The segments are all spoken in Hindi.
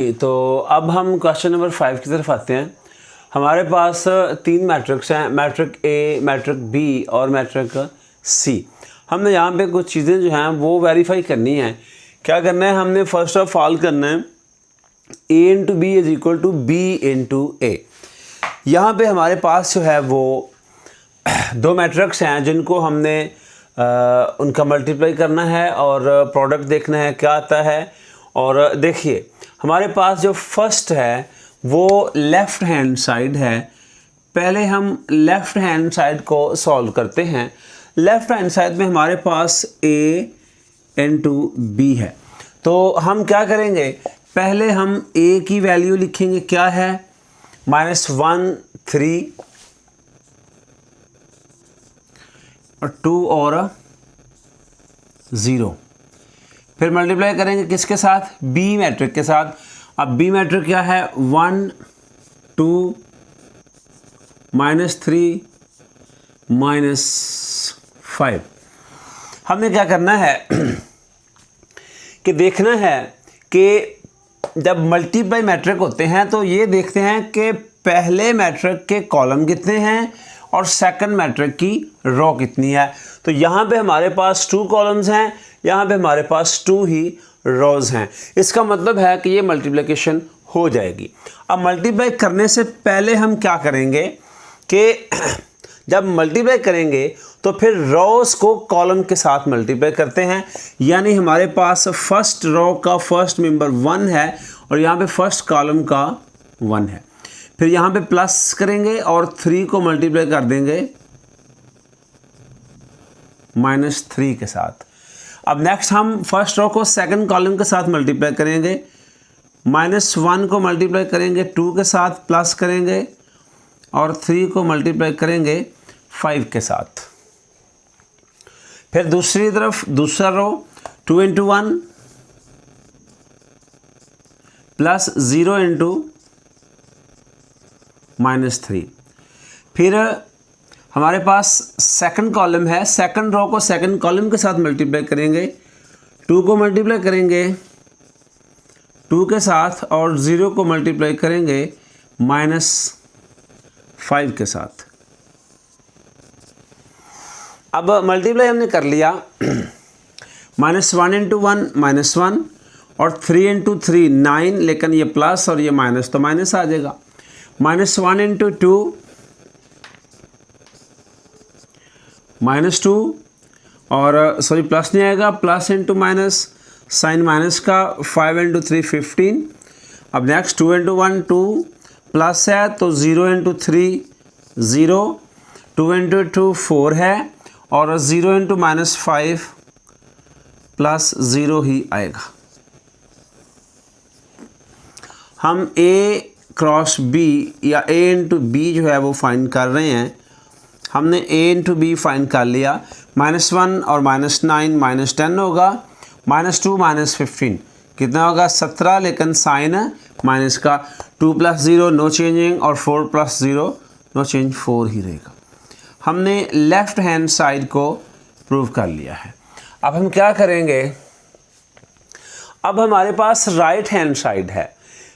तो अब हम क्वेश्चन नंबर 5 की तरफ आते हैं। हमारे पास तीन मैट्रिक्स हैं, मैट्रिक ए, मैट्रिक बी और मैट्रिक सी। हमने यहाँ पे कुछ चीज़ें जो हैं वो वेरीफाई करनी है। क्या करना है, हमने फर्स्ट ऑफ ऑल करना है A into B is equal to B into A. यहाँ पर हमारे पास जो है वो दो मैट्रिक्स हैं जिनको हमने उनका मल्टीप्लाई करना है और प्रोडक्ट देखना है क्या आता है। और देखिए हमारे पास जो फर्स्ट है वो लेफ़्ट हैंड साइड है। पहले हम लेफ़्ट हैंड साइड को सॉल्व करते हैं। लेफ़्ट हैंड साइड में हमारे पास a इंटू बी है। तो हम क्या करेंगे, पहले हम a की वैल्यू लिखेंगे, क्या है -1 3 और 2 और 0। फिर मल्टीप्लाई करेंगे किसके साथ, बी मैट्रिक के साथ। अब बी मैट्रिक क्या है, 1 2 -3 -5। हमने क्या करना है कि देखना है कि जब मल्टीप्लाई मैट्रिक होते हैं तो ये देखते हैं कि पहले मैट्रिक के कॉलम कितने हैं और सेकंड मैट्रिक की रो कितनी है। तो यहाँ पे हमारे पास 2 कॉलम्स हैं, यहाँ पे हमारे पास 2 ही रोज़ हैं। इसका मतलब है कि ये मल्टीप्लिकेशन हो जाएगी। अब मल्टीप्लाई करने से पहले हम क्या करेंगे कि जब मल्टीप्लाई करेंगे तो फिर रोज़ को कॉलम के साथ मल्टीप्लाई करते हैं। यानी हमारे पास फर्स्ट रो का फर्स्ट मेंबर 1 है और यहाँ पे फर्स्ट कॉलम का 1 है। फिर यहाँ पे प्लस करेंगे और 3 को मल्टीप्लाई कर देंगे -3 के साथ। अब नेक्स्ट हम फर्स्ट रो को सेकंड कॉलम के साथ मल्टीप्लाई करेंगे, -1 को मल्टीप्लाई करेंगे 2 के साथ, प्लस करेंगे और 3 को मल्टीप्लाई करेंगे 5 के साथ। फिर दूसरी तरफ दूसरा रो 2 इंटू 1 प्लस 0 इंटू -3। फिर हमारे पास सेकंड कॉलम है, सेकंड रो को सेकंड कॉलम के साथ मल्टीप्लाई करेंगे, 2 को मल्टीप्लाई करेंगे 2 के साथ और 0 को मल्टीप्लाई करेंगे -5 के साथ। अब मल्टीप्लाई हमने कर लिया, -1 इंटू 1 -1 और 3 इंटू 3 9, लेकिन ये प्लस और ये माइनस तो माइनस आ जाएगा। -1 इंटू 2 -2 और सॉरी प्लस नहीं आएगा, plus into minus, sine minus का 5 इंटू 3 15। अब नेक्स्ट 2 इंटू 1 2 प्लस है तो 0 इंटू 3 0, 2 इंटू 2 4 है और 0 इंटू -5 प्लस 0 ही आएगा। हम a क्रॉस b या a इंटू बी जो है वो फाइंड कर रहे हैं। हमने a इंटू बी फाइंड कर लिया, -1 और -9 -10 होगा, -2 -15 कितना होगा 17, लेकिन साइन माइनस का 2 + 0 नो चेंजिंग और 4 + 0 नो चेंज 4 ही रहेगा। हमने लेफ़्ट हैंड साइड को प्रूव कर लिया है। अब हम क्या करेंगे, अब हमारे पास राइट हैंड साइड है।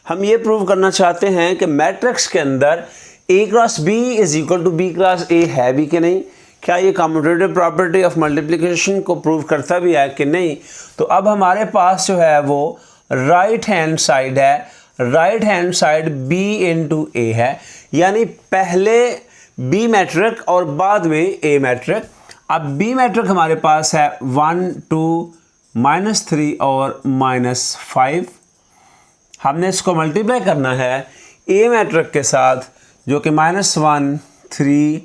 हम ये प्रूव करना चाहते हैं कि मैट्रिक्स के अंदर a cross b is equal to b cross a है भी कि नहीं, क्या ये कम्यूटेटिव प्रॉपर्टी ऑफ मल्टीप्लिकेशन को प्रूव करता भी है कि नहीं। तो अब हमारे पास जो है वो राइट हैंड साइड है, right hand side b into a है, यानी पहले b मैट्रिक और बाद में a मैट्रिक। अब b मैट्रिक हमारे पास है 1 2 -3 और -5। हमने इसको मल्टीप्लाई करना है a मैट्रिक के साथ जो कि -1 3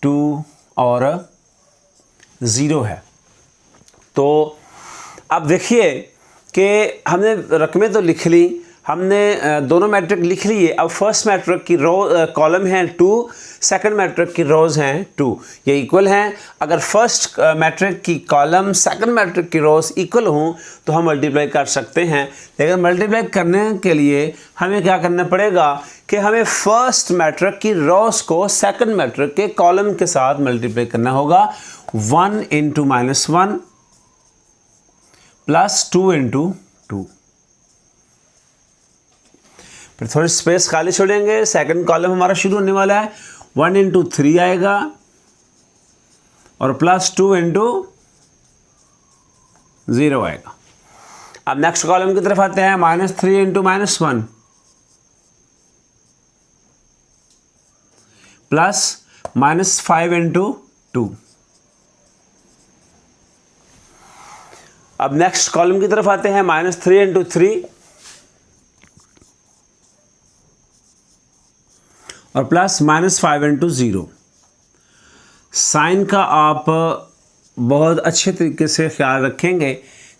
2 और 0 है। तो अब देखिए कि हमने रकमें तो लिख ली, हमने दोनों मैट्रिक लिख लिए। अब फर्स्ट मैट्रिक की रो कॉलम हैं 2, सेकंड मैट्रिक की रोज़ हैं 2, ये इक्वल हैं। अगर फर्स्ट मैट्रिक की कॉलम सेकंड मैट्रिक की रोज़ इक्वल हों तो हम मल्टीप्लाई कर सकते हैं। लेकिन मल्टीप्लाई करने के लिए हमें क्या करना पड़ेगा कि हमें फर्स्ट मैट्रिक की रोज़ को सेकंड मैट्रिक के कॉलम के साथ मल्टीप्लाई करना होगा। 1 इंटू -1 प्लस 2 इंटू 2 फिर थोड़ी स्पेस खाली छोड़ेंगे, सेकंड कॉलम हमारा शुरू होने वाला है, 1 इंटू 3 आएगा और प्लस 2 इंटू 0 आएगा। अब नेक्स्ट कॉलम की तरफ आते हैं, -3 इंटू -1 प्लस -5 इंटू 2। अब नेक्स्ट कॉलम की तरफ आते हैं, -3 इंटू 3 और प्लस -5 इंटू 0। साइन का आप बहुत अच्छे तरीके से ख्याल रखेंगे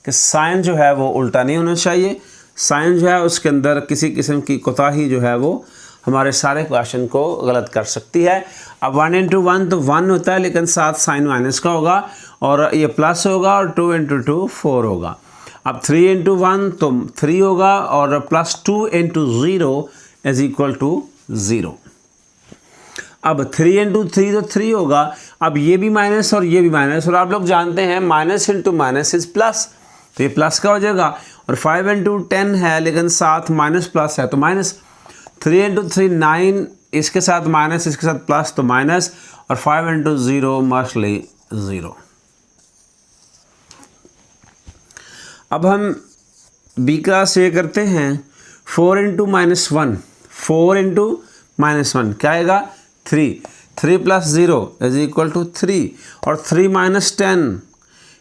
कि साइन जो है वो उल्टा नहीं होना चाहिए। साइन जो है उसके अंदर किसी किस्म की कोताही जो है वो हमारे सारे क्वेश्चन को गलत कर सकती है। अब 1 इंटू 1 तो 1 होता है, लेकिन साथ साइन माइनस का होगा और ये प्लस होगा, और 2 इंटू 2 4 होगा। अब 3 इंटू 1 तो 3 होगा और plus 2 into 0 is equal to 0। अब 3 इंटू 3 तो 3 होगा। अब ये भी माइनस और ये भी माइनस, और आप लोग जानते हैं minus into minus is plus, तो ये प्लस का हो जाएगा। और 5 इंटू 10 है, लेकिन साथ माइनस प्लस है तो माइनस। 3 इंटू 3 9, इसके साथ माइनस, इसके साथ प्लस तो माइनस, और 5 इंटू 0 मस्टली 0। अब हम बी क्लास ये करते हैं, 4 इंटू -1, 4 इंटू -1 क्या आएगा 3, 3 प्लस 0 इज इक्वल टू 3, और 3 माइनस 10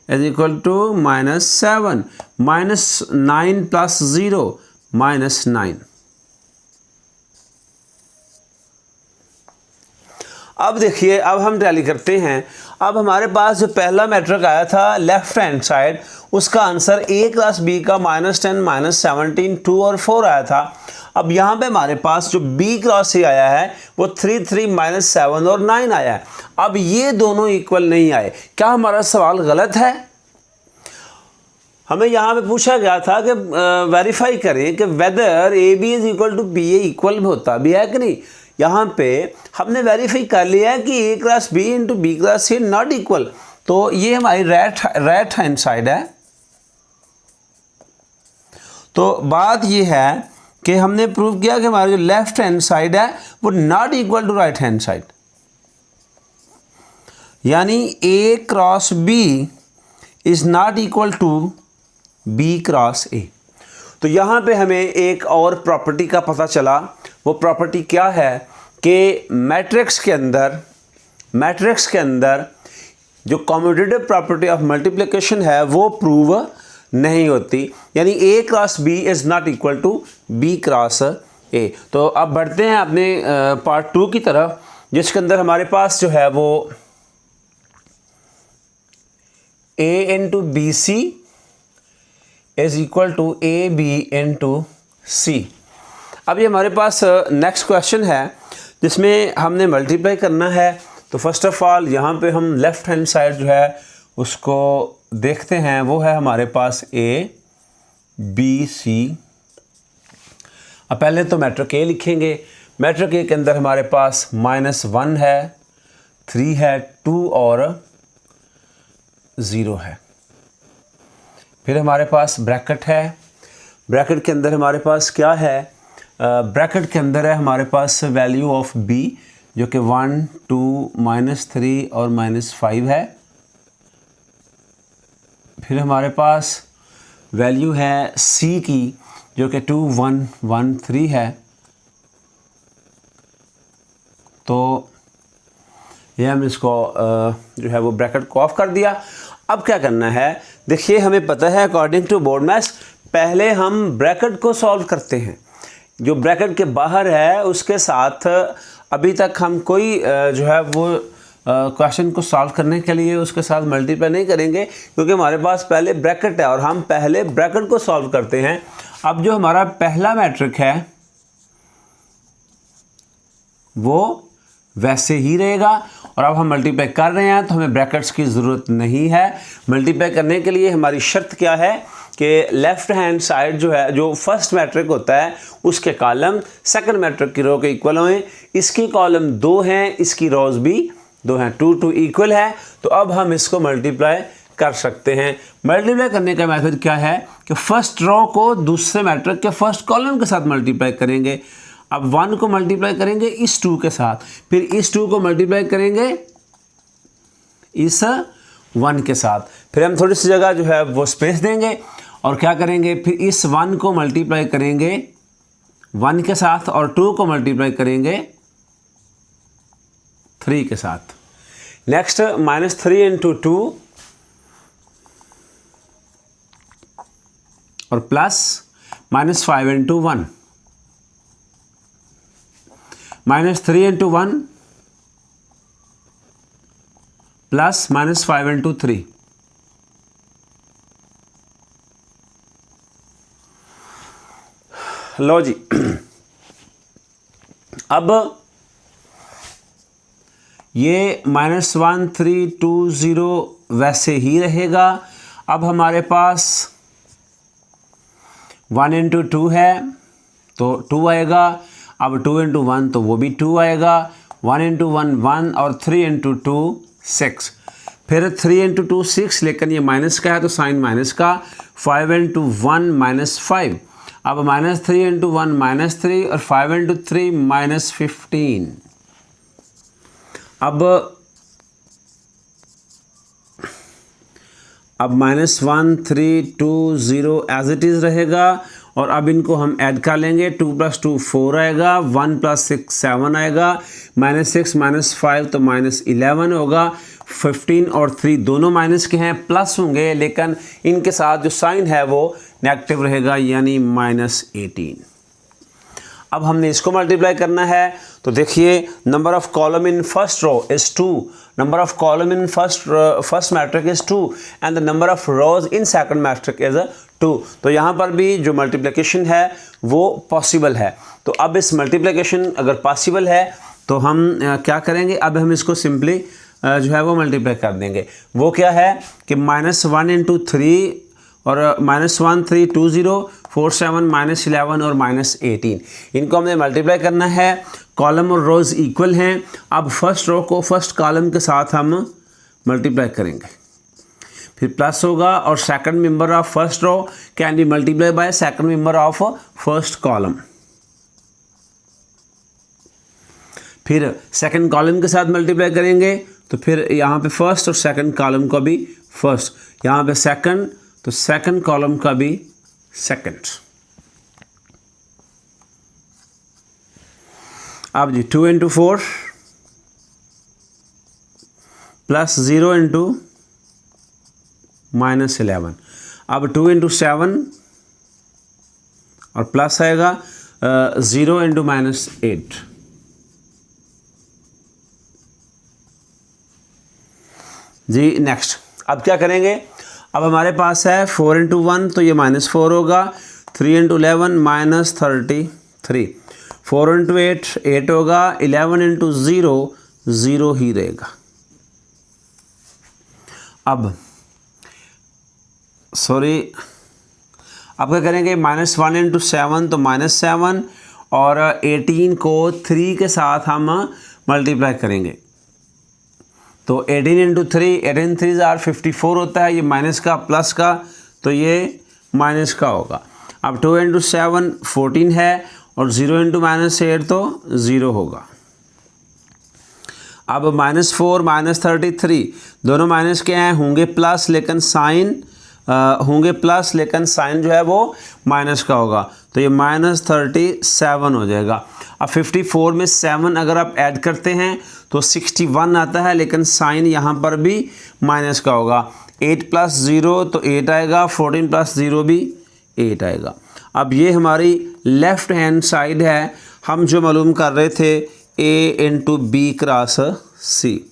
इज इक्वल टू -7, -9 प्लस 0 -9। अब देखिए, अब हम टैली करते हैं। अब हमारे पास जो पहला मैट्रिक आया था लेफ्ट हैंड साइड, उसका आंसर a क्लास b का -10, -17, 2 और 4 आया था। अब यहाँ पे हमारे पास जो b क्रॉस c आया है वो 3, 3, -7 और 9 आया है। अब ये दोनों इक्वल नहीं आए। क्या हमारा सवाल गलत है? हमें यहाँ पे पूछा गया था कि वेरीफाई करें कि whether A B is equal to B A equal होता भी है कि नहीं। यहाँ पे हमने वेरीफाई कर लिया है कि A class B into B class C not equal, तो ये हमारी राइट हैंड साइड है। तो बात ये है कि हमने प्रूव किया कि हमारी जो लेफ्ट हैंड साइड है वो not equal to right hand side, यानी A cross B is not equal to B cross A. तो यहाँ पे हमें एक और प्रॉपर्टी का पता चला। वो प्रॉपर्टी क्या है कि मैट्रिक्स के अंदर जो कम्यूटेटिव प्रॉपर्टी ऑफ मल्टीप्लिकेशन है वो प्रूव नहीं होती, यानी A cross B is not equal to B cross A. तो अब बढ़ते हैं अपने पार्ट 2 की तरफ, जिसके अंदर हमारे पास जो है वो A into B C is equal to A B into C. अब ये हमारे पास नेक्स्ट क्वेश्चन है जिसमें हमने मल्टीप्लाई करना है। तो फर्स्ट ऑफ ऑल यहाँ पे हम लेफ्ट हैंड साइड जो है उसको देखते हैं, वो है हमारे पास ए बी सी। अब पहले तो मैट्रिक ए लिखेंगे। मैट्रिक ए के अंदर हमारे पास -1 है, 3 है, 2 और 0 है। फिर हमारे पास ब्रैकेट है। ब्रैकेट के अंदर हमारे पास क्या है, ब्रैकेट के अंदर है हमारे पास वैल्यू ऑफ b जो कि 1, 2, -3 और -5 है। फिर हमारे पास वैल्यू है c की जो कि 2, 1, 1, 3 है। तो ये हम इसको जो है वो ब्रैकेट को ऑफ कर दिया। अब क्या करना है, देखिए हमें पता है अकॉर्डिंग टू बोर्ड मैथ्स पहले हम ब्रैकेट को सॉल्व करते हैं। जो ब्रैकेट के बाहर है उसके साथ अभी तक हम कोई जो है वो क्वेश्चन को सॉल्व करने के लिए उसके साथ मल्टीप्लाई नहीं करेंगे, क्योंकि हमारे पास पहले ब्रैकेट है और हम पहले ब्रैकेट को सॉल्व करते हैं। अब जो हमारा पहला मैट्रिक है वो वैसे ही रहेगा, और अब हम मल्टीप्लाई कर रहे हैं तो हमें ब्रैकेट्स की ज़रूरत नहीं है। मल्टीप्लाई करने के लिए हमारी शर्त क्या है कि लेफ़्ट हैंड साइड जो है, जो फर्स्ट मैट्रिक होता है उसके कॉलम सेकंड मैट्रिक की रो के इक्वल हों। इसकी कॉलम 2 हैं, इसकी रोज भी 2 हैं, 2 2 इक्वल है। तो अब हम इसको मल्टीप्लाई कर सकते हैं। मल्टीप्लाई करने का मेथड क्या है कि फर्स्ट रो को दूसरे मैट्रिक्स के फर्स्ट कॉलम के साथ मल्टीप्लाई करेंगे। अब 1 को मल्टीप्लाई करेंगे इस 2 के साथ, फिर इस 2 को मल्टीप्लाई करेंगे इस 1 के साथ, फिर हम थोड़ी सी जगह जो है वो स्पेस देंगे और क्या करेंगे, फिर इस 1 को मल्टीप्लाई करेंगे 1 के साथ और 2 को मल्टीप्लाई करेंगे 3 के साथ। नेक्स्ट -3 इंटू 2 और plus -5 into 1, -3 into 1 plus -5 into 3। लो जी, अब ये -1320 वैसे ही रहेगा। अब हमारे पास 1 इंटू 2 है तो 2 आएगा, अब 2 इंटू 1 तो वो भी 2 आएगा, 1 इंटू 1 1 और 3 इंटू 2 6, फिर 3 इंटू 2 6, लेकिन ये माइनस का है तो साइन माइनस का, 5 इंटू 1 -5, अब -3 इंटू 1 -3 और 5 इंटू 3 -15। अब -1320 एज इट इज़ रहेगा और अब इनको हम ऐड कर लेंगे, 2 + 2 4 आएगा, 1 + 6 7 आएगा, -6 -5 तो -11 होगा, 15 और 3 दोनों माइनस के हैं, प्लस होंगे लेकिन इनके साथ जो साइन है वो नेगेटिव रहेगा यानी -18। अब हमने इसको मल्टीप्लाई करना है तो देखिए number of column in first row is 2, number of column in first matrix is 2 and the number of rows in second matrix is 2। तो यहाँ पर भी जो मल्टीप्लिकेशन है वो पॉसिबल है। तो अब इस मल्टीप्लिकेशन अगर पॉसिबल है तो हम क्या करेंगे, अब हम इसको सिंपली जो है वो मल्टीप्लाई कर देंगे। वो क्या है कि -1 इंटू 3 और -1320 47 -11 और -18, इनको हमने मल्टीप्लाई करना है। कॉलम और रोज इक्वल हैं। अब फर्स्ट रो को फर्स्ट कॉलम के साथ हम मल्टीप्लाई करेंगे, फिर प्लस होगा और second member of first row can be multiply by second member of first column, फिर सेकंड कॉलम के साथ मल्टीप्लाई करेंगे तो फिर यहाँ पे फर्स्ट और सेकंड कॉलम का भी फर्स्ट, यहाँ पे सेकंड तो सेकंड कॉलम का भी सेकंड। अब जी 2 इंटू 4 प्लस 0 इंटू -11, अब 2 इंटू 7 और प्लस आएगा 0 इंटू -8। जी नेक्स्ट, अब क्या करेंगे, अब हमारे पास है 4 इंटू 1 तो ये -4 होगा, 3 इंटू 11 -33, 4 इंटू 8 8 होगा, 11 इंटू 0 0 ही रहेगा। अब क्या करेंगे, -1 इंटू 7 तो -7 और 18 को 3 के साथ हम मल्टीप्लाई करेंगे तो 18 इंटू 3 18 3 आर 54 होता है, ये माइनस का प्लस का तो ये माइनस का होगा। अब 2 इंटू 7 14 है और 0 इंटू -8 तो 0 होगा। अब -4 -33 दोनों माइनस के हैं, होंगे प्लस लेकिन साइन साइन जो है वो माइनस का होगा तो ये -37 हो जाएगा। अब 54 में 7 अगर आप ऐड करते हैं तो 61 आता है लेकिन साइन यहाँ पर भी माइनस का होगा। 8 + 0 तो 8 आएगा, 14 + 0 भी 8 आएगा। अब ये हमारी लेफ़्ट हैंड साइड है, हम जो मालूम कर रहे थे A इंटू बी क्रॉस सी,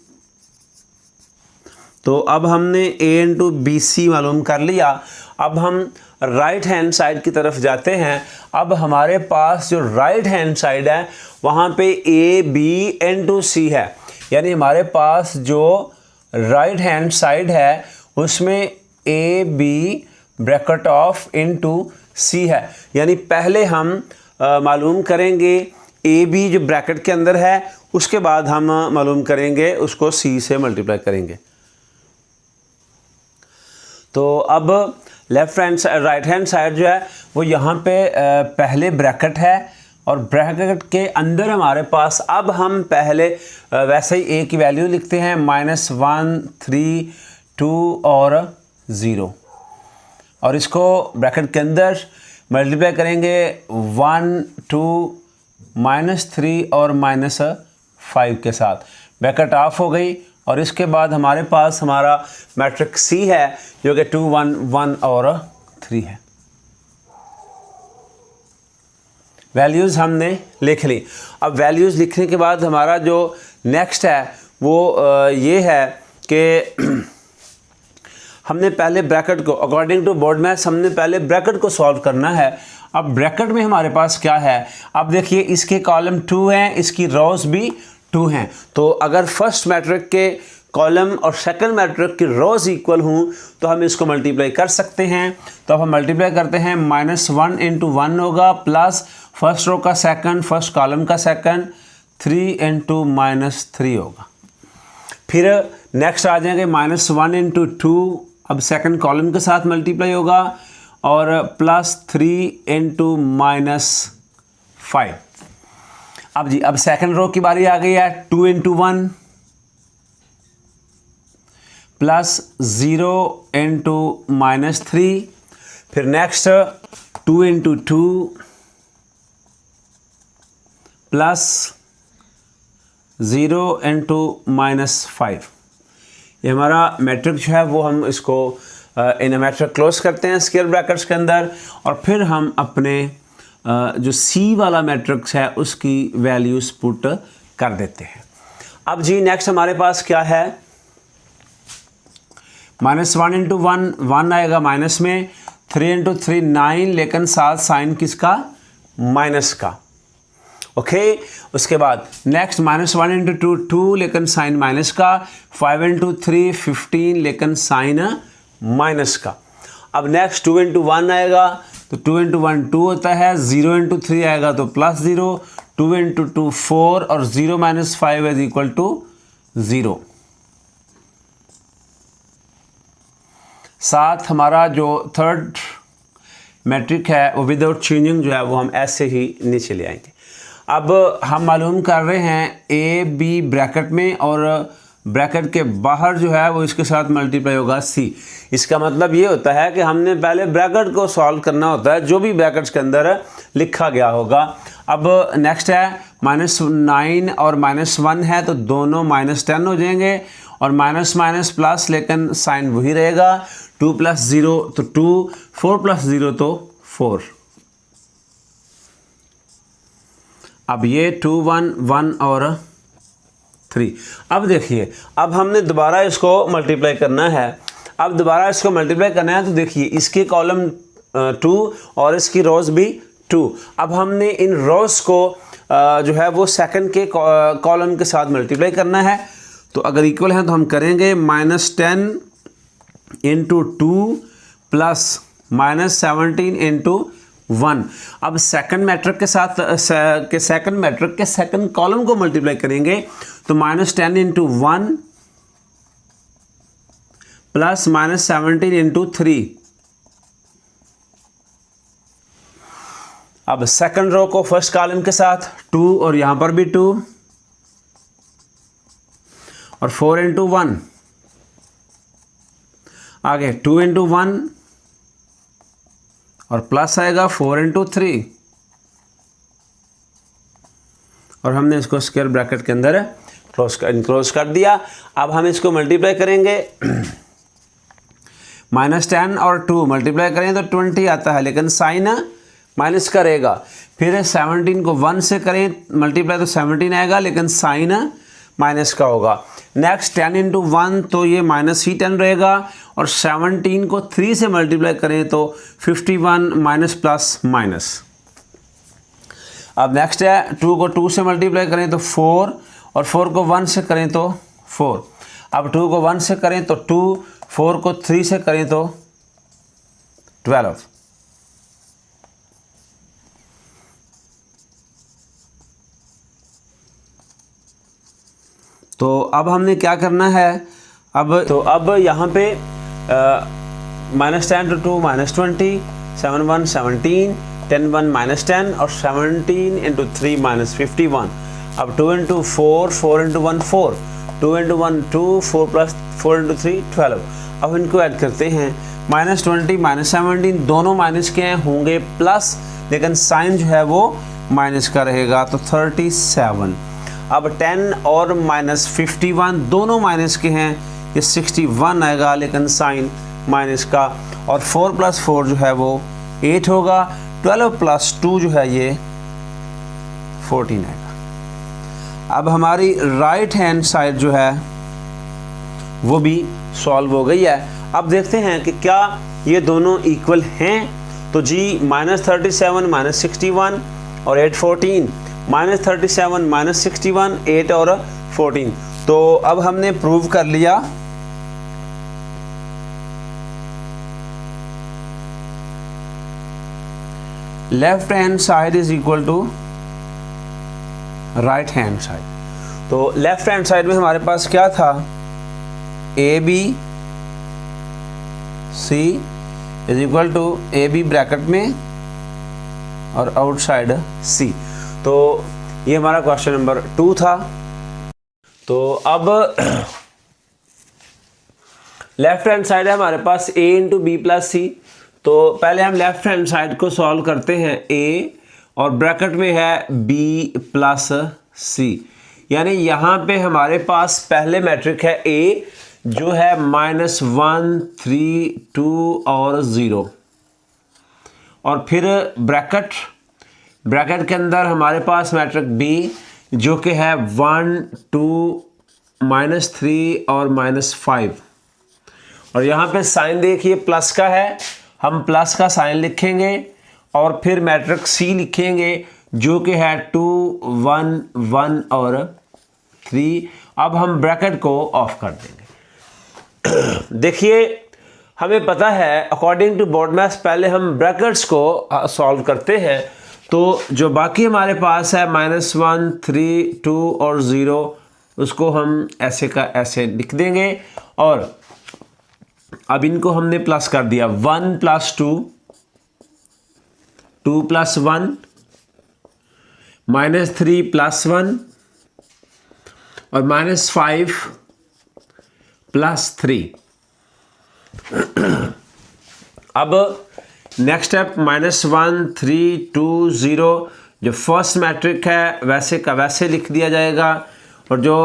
तो अब हमने A इंटू बी सी मालूम कर लिया। अब हम राइट हैंड साइड की तरफ जाते हैं। अब हमारे पास जो राइट हैंड साइड है वहाँ पे ए बी इंटू सी है, यानी हमारे पास जो राइट हैंड साइड है उसमें A B bracket of into C है, यानी पहले हम मालूम करेंगे ए बी जो ब्रैकेट के अंदर है, उसके बाद हम मालूम करेंगे उसको सी से मल्टीप्लाई करेंगे। तो अब left hand side right hand side जो है वो यहाँ पे पहले ब्रैकेट है और ब्रैकेट के अंदर हमारे पास अब हम पहले वैसे ही a की वैल्यू लिखते हैं -1 3 2 और 0 और इसको ब्रैकेट के अंदर मल्टीप्लाई करेंगे 1 2 -3 और -5 के साथ। ब्रैकेट ऑफ हो गई और इसके बाद हमारे पास हमारा मैट्रिक्स C है जो कि 2 1 1 और 3 है। वैल्यूज़ हमने लिख ली। अब वैल्यूज़ लिखने के बाद हमारा जो नेक्स्ट है वो ये है कि हमने पहले ब्रैकेट को अकॉर्डिंग टू बोर्ड मैथ्स हमने पहले ब्रैकेट को सॉल्व करना है। अब ब्रैकेट में हमारे पास क्या है, अब देखिए इसके कॉलम 2 हैं, इसकी रोज भी 2 हैं। तो अगर फर्स्ट मैट्रिक के कॉलम और सेकंड मैट्रिक की रोज इक्वल हूँ तो हम इसको मल्टीप्लाई कर सकते हैं। तो अब हम मल्टीप्लाई करते हैं -1 × 1 होगा प्लस फर्स्ट रो का सेकंड, फर्स्ट कॉलम का सेकंड 3 × -3 होगा। फिर नेक्स्ट आ जाएंगे -1 × 2, अब सेकंड कॉलम के साथ मल्टीप्लाई होगा और +3 × -5। अब जी अब सेकंड रो की बारी आ गई है 2 × 1 प्लस 0 × -3। फिर नेक्स्ट 2 × 2 प्लस 0 × -5। ये हमारा मैट्रिक जो है वो हम इसको इन मैट्रिक क्लोज करते हैं स्क्वायर ब्रैकेट्स के अंदर और फिर हम अपने जो C वाला मैट्रिक्स है उसकी वैल्यूज पुट कर देते हैं। अब जी नेक्स्ट हमारे पास क्या है, -1 × 1 1 आएगा माइनस में, 3 × 3 9 लेकिन साथ साइन किसका, माइनस का। ओके उसके बाद नेक्स्ट -1 × 2 2 लेकिन साइन माइनस का, 5 × 3 15 लेकिन साइन माइनस का। अब नेक्स्ट 2 × 1 आएगा तो 2 × 1 2 होता है, 0 × 3 आएगा तो +0, 2 × 2 4 और 0 - 5 इज इक्वल टू 0। साथ हमारा जो थर्ड मैट्रिक है वो विदाउट चेंजिंग जो है वो हम ऐसे ही नीचे ले आएंगे। अब हम मालूम कर रहे हैं ए बी ब्रैकेट में और ब्रैकेट के बाहर जो है वो इसके साथ मल्टीप्लाई होगा C। इसका मतलब ये होता है कि हमने पहले ब्रैकेट को सॉल्व करना होता है जो भी ब्रैकेट्स के अंदर लिखा गया होगा। अब नेक्स्ट है -9 और -1 है तो दोनों -10 हो जाएंगे और माइनस माइनस प्लस लेकिन साइन वही रहेगा, 2 + 0 तो 2, 4 + 0 तो 4। अब ये 2 1 1 और 3। अब देखिए अब हमने दोबारा इसको मल्टीप्लाई करना है। अब दोबारा इसको मल्टीप्लाई करना है तो देखिए इसके कॉलम 2 और इसकी रोज भी 2। अब हमने इन रोज को जो है वो सेकंड के कॉलम के साथ मल्टीप्लाई करना है। तो अगर इक्वल है तो हम करेंगे -10 × 2 प्लस -17 × 1। अब सेकंड मैट्रिक के साथ सेकंड मैट्रिक के सेकंड कॉलम को मल्टीप्लाई करेंगे तो -10 × 1 प्लस -17 × 3। अब सेकंड रो को फर्स्ट कॉलम के साथ 2 और यहां पर भी 2 और 4 × 1 आगे 2 × 1 और प्लस आएगा 4 × 3 और हमने इसको स्क्वायर ब्रैकेट के अंदर क्लोज कर दिया। अब हम इसको मल्टीप्लाई करेंगे -10 और 2 मल्टीप्लाई करें तो 20 आता है लेकिन साइन माइनस का रहेगा। फिर 17 को 1 से करें मल्टीप्लाई तो 17 आएगा लेकिन साइन माइनस का होगा। नेक्स्ट 10 × 1 तो ये -10 रहेगा और 17 को 3 से मल्टीप्लाई करें तो 51 माइनस प्लस माइनस। अब नेक्स्ट है 2 को 2 से मल्टीप्लाई करें तो 4 और 4 को 1 से करें तो 4। अब 2 को 1 से करें तो 2, 4 को 3 से करें तो 12। तो अब हमने क्या करना है, अब यहाँ पे -10 to 2 -20, 7 1 17, 10 1 -10 और 17 into 3 -51. अब 2 into 4, 4 into 1 4, 2 into 1 2, 4 plus 4 into 3 12. अब इनको ऐड करते हैं, -20 -17 दोनों माइनस के हैं, होंगे प्लस, लेकिन साइन जो है वो माइनस का रहेगा, तो 37. अब 10 और -51 दोनों माइनस के हैं, ये 61 आएगा, लेकिन साइन माइनस का, और 4 + 4 जो है वो 8 होगा, 12 + 2 जो है ये 14 आएगा. अब हमारी राइट हैंड साइड जो है वो भी सॉल्व हो गई है. अब देखते हैं कि क्या ये दोनों इक्वल हैं. तो जी -37 -61 और 8 14, -37 -61 8 और 14. तो अब हमने प्रूव कर लिया left hand side is equal to right hand side. तो लेफ्ट हैंड साइड में हमारे पास क्या था, AB C is equal to AB bracket में और आउटसाइड C. तो ये हमारा क्वेश्चन नंबर 2 था. तो अब लेफ्ट हैंड साइड है हमारे पास A × B + C. तो पहले हम लेफ्ट हैंड साइड को सॉल्व करते हैं. A और ब्रैकेट में है B + C, यानी यहाँ पे हमारे पास पहले मैट्रिक है A जो है -1 3 2 और 0, और फिर ब्रैकेट के अंदर हमारे पास मैट्रिक B जो कि है 1 2 -3 और -5, और यहाँ पे साइन देखिए प्लस का है, हम प्लस का साइन लिखेंगे, और फिर मैट्रिक C लिखेंगे जो कि है 2 1 1 और 3. अब हम ब्रैकेट को ऑफ कर देंगे. देखिए हमें पता है अकॉर्डिंग टू बोर्ड मैथ्स पहले हम ब्रैकेट्स को सॉल्व करते हैं. तो जो बाकी हमारे पास है -1 3 2 और 0, उसको हम ऐसे का ऐसे लिख देंगे, और अब इनको हमने प्लस कर दिया. 1 + 2 2 + 1 -3 + 1 और -5 + 3. अब नेक्स्ट स्टेप -1 3 2 0, जो फर्स्ट मैट्रिक है वैसे का वैसे लिख दिया जाएगा, और जो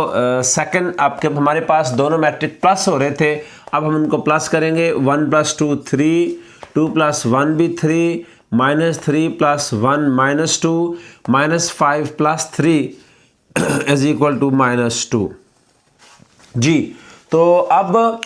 सेकंड आपके हमारे पास दोनों मैट्रिक प्लस हो रहे थे, अब हम उनको प्लस करेंगे. 1 + 2 3, 2 + 1 भी 3, -3 + 1 -2, -5 + 3 इज इक्वल टू -2. जी, तो अब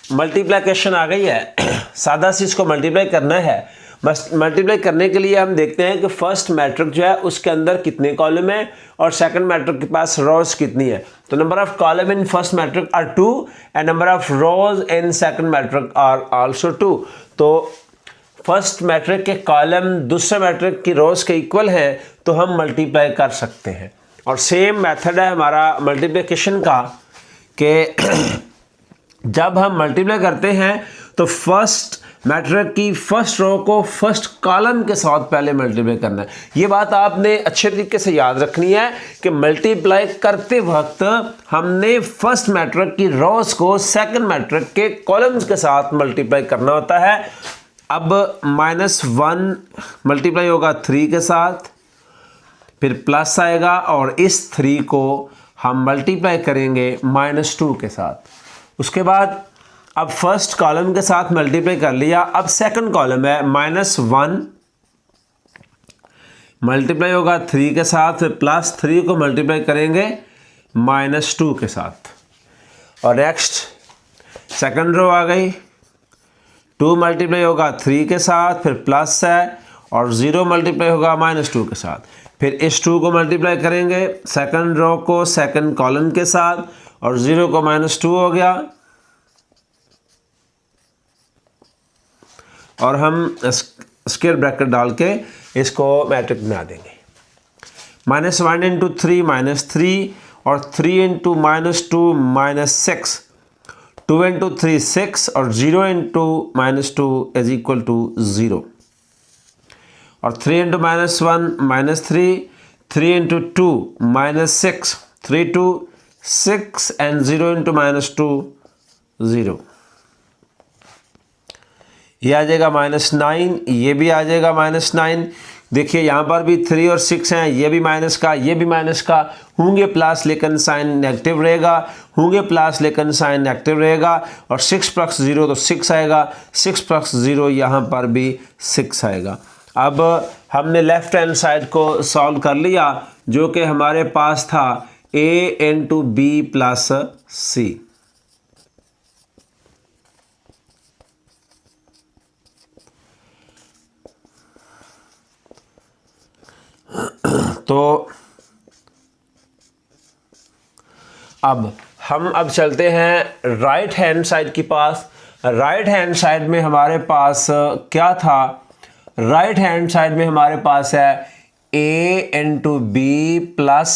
मल्टीप्लिकेशन आ गई है. सादा सी इसको मल्टीप्लाई करना है. बस मल्टीप्लाई करने के लिए हम देखते हैं कि फर्स्ट मैट्रिक जो है उसके अंदर कितने कॉलम है, और सेकंड मैट्रिक के पास रोज कितनी है. तो number of column in first matrix are 2 and number of rows in second matrix are also 2. तो फर्स्ट मैट्रिक के कॉलम दूसरे मैट्रिक की रोज के इक्वल है, तो हम मल्टीप्लाई कर सकते हैं. और सेम मेथड है हमारा मल्टीप्लिकेशन का कि जब हम मल्टीप्लाई करते हैं तो फर्स्ट मैट्रिक की फर्स्ट रो को फर्स्ट कॉलम के साथ पहले मल्टीप्लाई करना है. ये बात आपने अच्छे तरीके से याद रखनी है कि मल्टीप्लाई करते वक्त हमने फर्स्ट मैट्रिक की रोज को सेकंड मैट्रिक के कॉलम्स के साथ मल्टीप्लाई करना होता है. अब -1 मल्टीप्लाई होगा 3 के साथ, फिर प्लस आएगा, और इस 3 को हम मल्टीप्लाई करेंगे -2 के साथ. उसके बाद अब फर्स्ट कॉलम के साथ मल्टीप्लाई कर लिया. अब सेकंड कॉलम है -1 मल्टीप्लाई होगा 3 के साथ, +3 को मल्टीप्लाई करेंगे -2 के साथ. और नेक्स्ट सेकंड रो आ गई, 2 मल्टीप्लाई होगा 3 के साथ, फिर प्लस है, और 0 मल्टीप्लाई होगा -2 के साथ. फिर इस 2 को मल्टीप्लाई करेंगे सेकंड रो को सेकंड कॉलम के साथ, और 0 को -2 हो गया, और हम स्क्वायर ब्रैकेट डाल के इसको मैट्रिक बना देंगे. -1 × 3 -3, और 3 × -2 -6, 2 इंटू 3 6 और 0 इंटू -2 इज इक्वल टू 0 और 3 इंटू -1 -3 3 इंटू 2 -6 3 2 6 एंड 0 इंटू -2 0। ये आ जाएगा -9, ये भी आ जाएगा -9। देखिए यहाँ पर भी 3 और 6 हैं, ये भी माइनस का, ये भी माइनस का, होंगे प्लस लेकिन साइन नेगेटिव रहेगा, होंगे प्लस लेकिन साइन नेगेटिव रहेगा। और 6 + 0 तो 6 आएगा, 6 + 0 यहाँ पर भी 6 आएगा। अब हमने लेफ्ट हैंड साइड को सॉल्व कर लिया, जो कि हमारे पास था a इंटू बी प्लस सी। तो अब हम चलते हैं राइट हैंड साइड के पास। राइट हैंड साइड में हमारे पास क्या था? राइट हैंड साइड में हमारे पास है a into B plus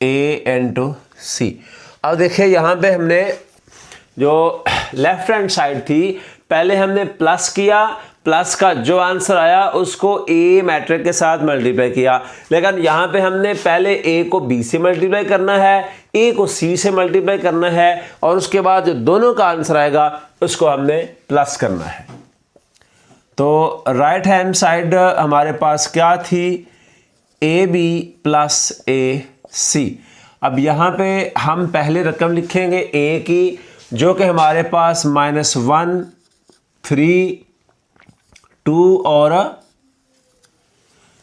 a into C. अब देखिए यहाँ पे हमने जो लेफ्ट हैंड साइड थी, पहले हमने प्लस किया, प्लस का जो आंसर आया उसको a मैट्रिक के साथ मल्टीप्लाई किया। लेकिन यहाँ पे हमने पहले a को b से मल्टीप्लाई करना है, a को c से मल्टीप्लाई करना है, और उसके बाद जो दोनों का आंसर आएगा उसको हमने प्लस करना है। तो राइट हैंड साइड हमारे पास क्या थी? ab plus ac। अब यहाँ पे हम पहले रकम लिखेंगे a की, जो कि हमारे पास -1 3 2 और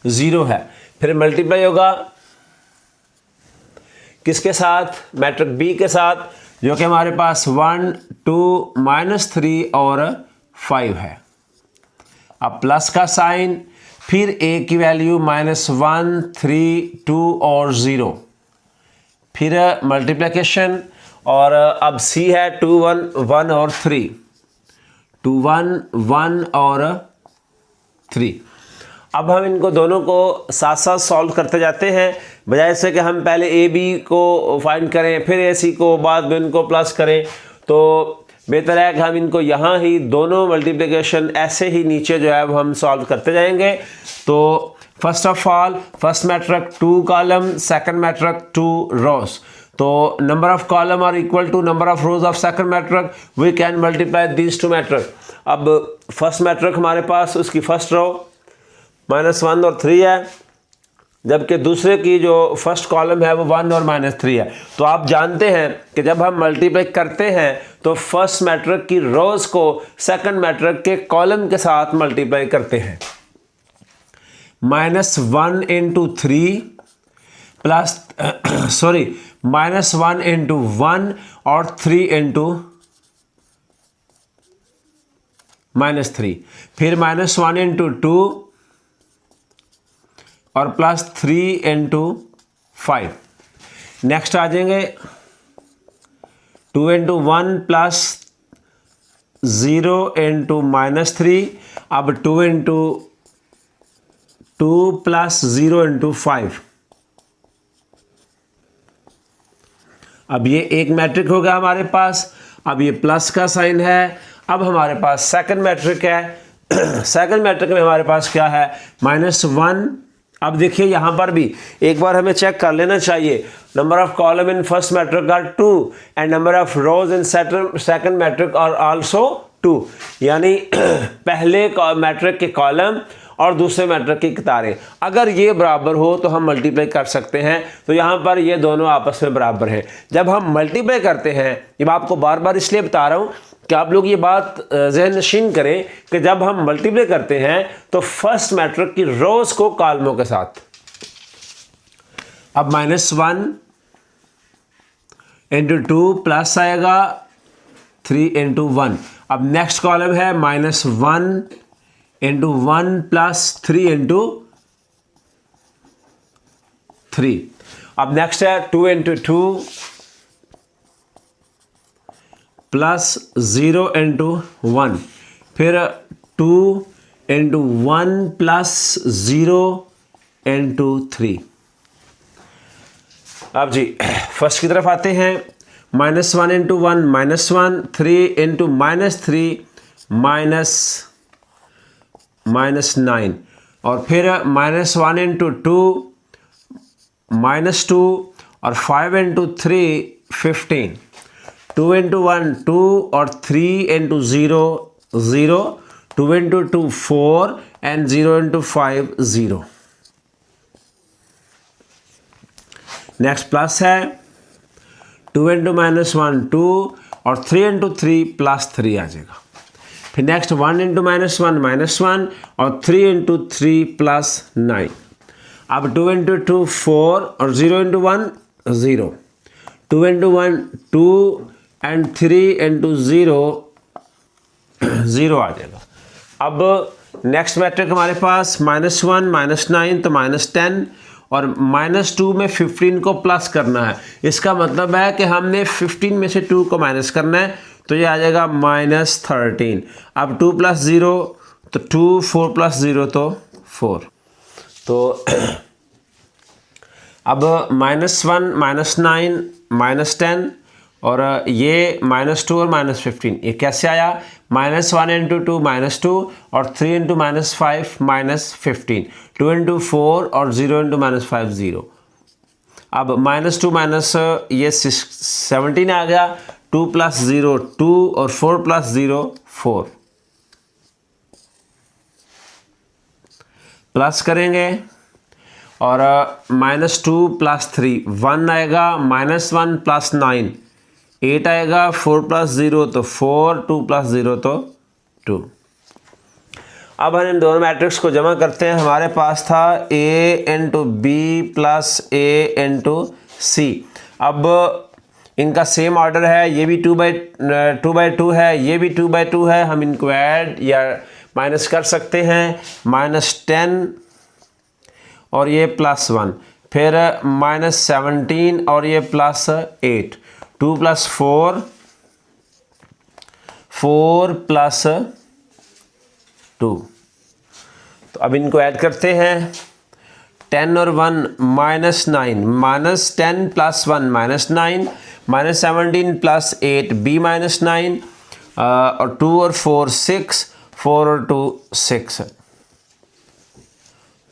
0 है। फिर मल्टीप्लाई होगा किसके साथ? मैट्रिक बी के साथ, जो कि हमारे पास 1 2 -3 और 5 है। अब प्लस का साइन, फिर a की वैल्यू -1 3 2 और 0, फिर मल्टीप्लिकेशन, और अब c है 2 1 1 और 3, 2 1 1 और 3। अब हम इनको दोनों को साथ साथ सॉल्व करते जाते हैं, बजाय से कि हम पहले ए बी को फाइंड करें फिर ए सी को, बाद में इनको प्लस करें। तो बेहतर है कि हम इनको यहाँ ही दोनों मल्टीप्लिकेशन ऐसे ही नीचे जो है वो हम सॉल्व करते जाएंगे। तो first of all first matrix 2 column, second matrix 2 rows. तो number of column are equal to number of rows of second matrix, we can multiply these 2 matrix. अब फर्स्ट मैट्रिक हमारे पास उसकी फर्स्ट रो -1 और 3 है, जबकि दूसरे की जो फर्स्ट कॉलम है वो 1 और -3 है। तो आप जानते हैं कि जब हम मल्टीप्लाई करते हैं तो फर्स्ट मैट्रिक की रोज को सेकंड मैट्रिक के कॉलम के साथ मल्टीप्लाई करते हैं। -1 इंटू 3 प्लस -1 इंटू 1 और 3 इंटू -3, फिर -1 इंटू 2 और +3 इंटू 5। नेक्स्ट आ जाएंगे 2 इंटू 1 प्लस 0 इंटू -3। अब 2 इंटू 2 प्लस 0 इंटू 5। अब ये एक मैट्रिक हो गया हमारे पास। अब ये प्लस का साइन है। अब हमारे पास सेकंड मैट्रिक है। सेकंड मैट्रिक में हमारे पास क्या है? -1। अब देखिए यहाँ पर भी एक बार हमें चेक कर लेना चाहिए, number of column in first matrix are 2 and number of rows in second matrix are also 2। यानी पहले मैट्रिक के कॉलम और दूसरे मैट्रिक की कतारें अगर ये बराबर हो तो हम मल्टीप्लाई कर सकते हैं। तो यहाँ पर ये दोनों आपस में बराबर हैं। जब हम मल्टीप्लाई करते हैं, ये मैं आपको बार बार इसलिए बता रहा हूँ कि आप लोग ये बात ज़हन नशीन करें कि जब हम मल्टीप्लाई करते हैं तो फर्स्ट मैट्रिक की रोज को कॉलमों के साथ। अब -1 इंटू 2 प्लस आएगा 3 इंटू 1। अब नेक्स्ट कॉलम है -1 इंटू 1 प्लस 3 इंटू 3। अब नेक्स्ट है 2 इंटू 2 प्लस 0 इंटू 1, फिर 2 इंटू 1 प्लस 0 इंटू 3। अब जी फर्स्ट की तरफ आते हैं। -1 इंटू 1 -1, 3 इंटू -3 -9, और फिर -1 इंटू 2 -2, और 5 इंटू 3 15, 2 इंटू 1 2, और 3 into 0 0, 2 into 2 4, and 0 into 5 0। Next plus है 2 इंटू -1 2, और 3 इंटू 3 +3 आ जाएगा। फिर नेक्स्ट 1 इंटू -1 -1, और 3 इंटू 3 +9। अब 2 इंटू 2 4, और 0 इंटू 1 0, 2 इंटू 1 2, एंड 3 इंटू 0 0 आ जाएगा। अब नेक्स्ट मैट्रिक हमारे पास -1 -9 तो -10, और -2 में 15 को प्लस करना है। इसका मतलब है कि हमने 15 में से 2 को माइनस करना है, तो ये आ जाएगा -13। अब 2 + 0 तो 2, 4 + 0 तो 4। तो अब -1 -9 -10, और ये -2 और -15 ये कैसे आया? -1 इंटू 2 -2, और 3 इंटू -5 -15, 2 इंटू 4, और 0 इंटू -5 0। अब -2 माइनस ये 17 आ गया, 2 + 0 2, और 4 + 0 4। प्लस करेंगे, और -2 + 3 1 आएगा, -1 + 9 8 आएगा, 4 + 0 तो 4, 2 + 0 तो 2। अब हम इन दोनों मैट्रिक्स को जमा करते हैं। हमारे पास था A into B plus A into C. अब इनका सेम ऑर्डर है, ये भी 2/2 है, ये भी 2/2 है। हम इनको ऐड या माइनस कर सकते हैं, -10 और ये +1, फिर -17 और ये +8, 2 + 4 4 + 2। तो अब इनको ऐड करते हैं, 10 और 1 -9, -10 + 1 -9, -17 + 8 b -9, और 2 और 4 6, 4 और 2 6।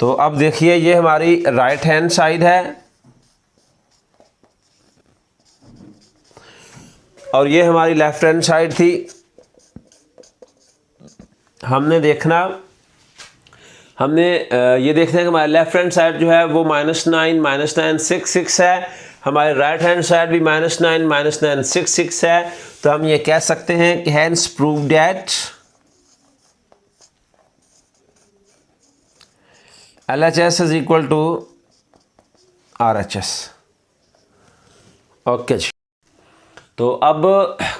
तो अब देखिए ये हमारी राइट हैंड साइड है, और ये हमारी लेफ्ट हैंड साइड थी। हमने ये देखना है कि हमारे लेफ्ट हैंड साइड जो है वो -9 -9 6 6 है, हमारे राइट हैंड साइड भी -9 -9 6 6 है। तो हम ये कह सकते हैं कि hence prove that LHS is equal to RHS। Okay जी। तो अब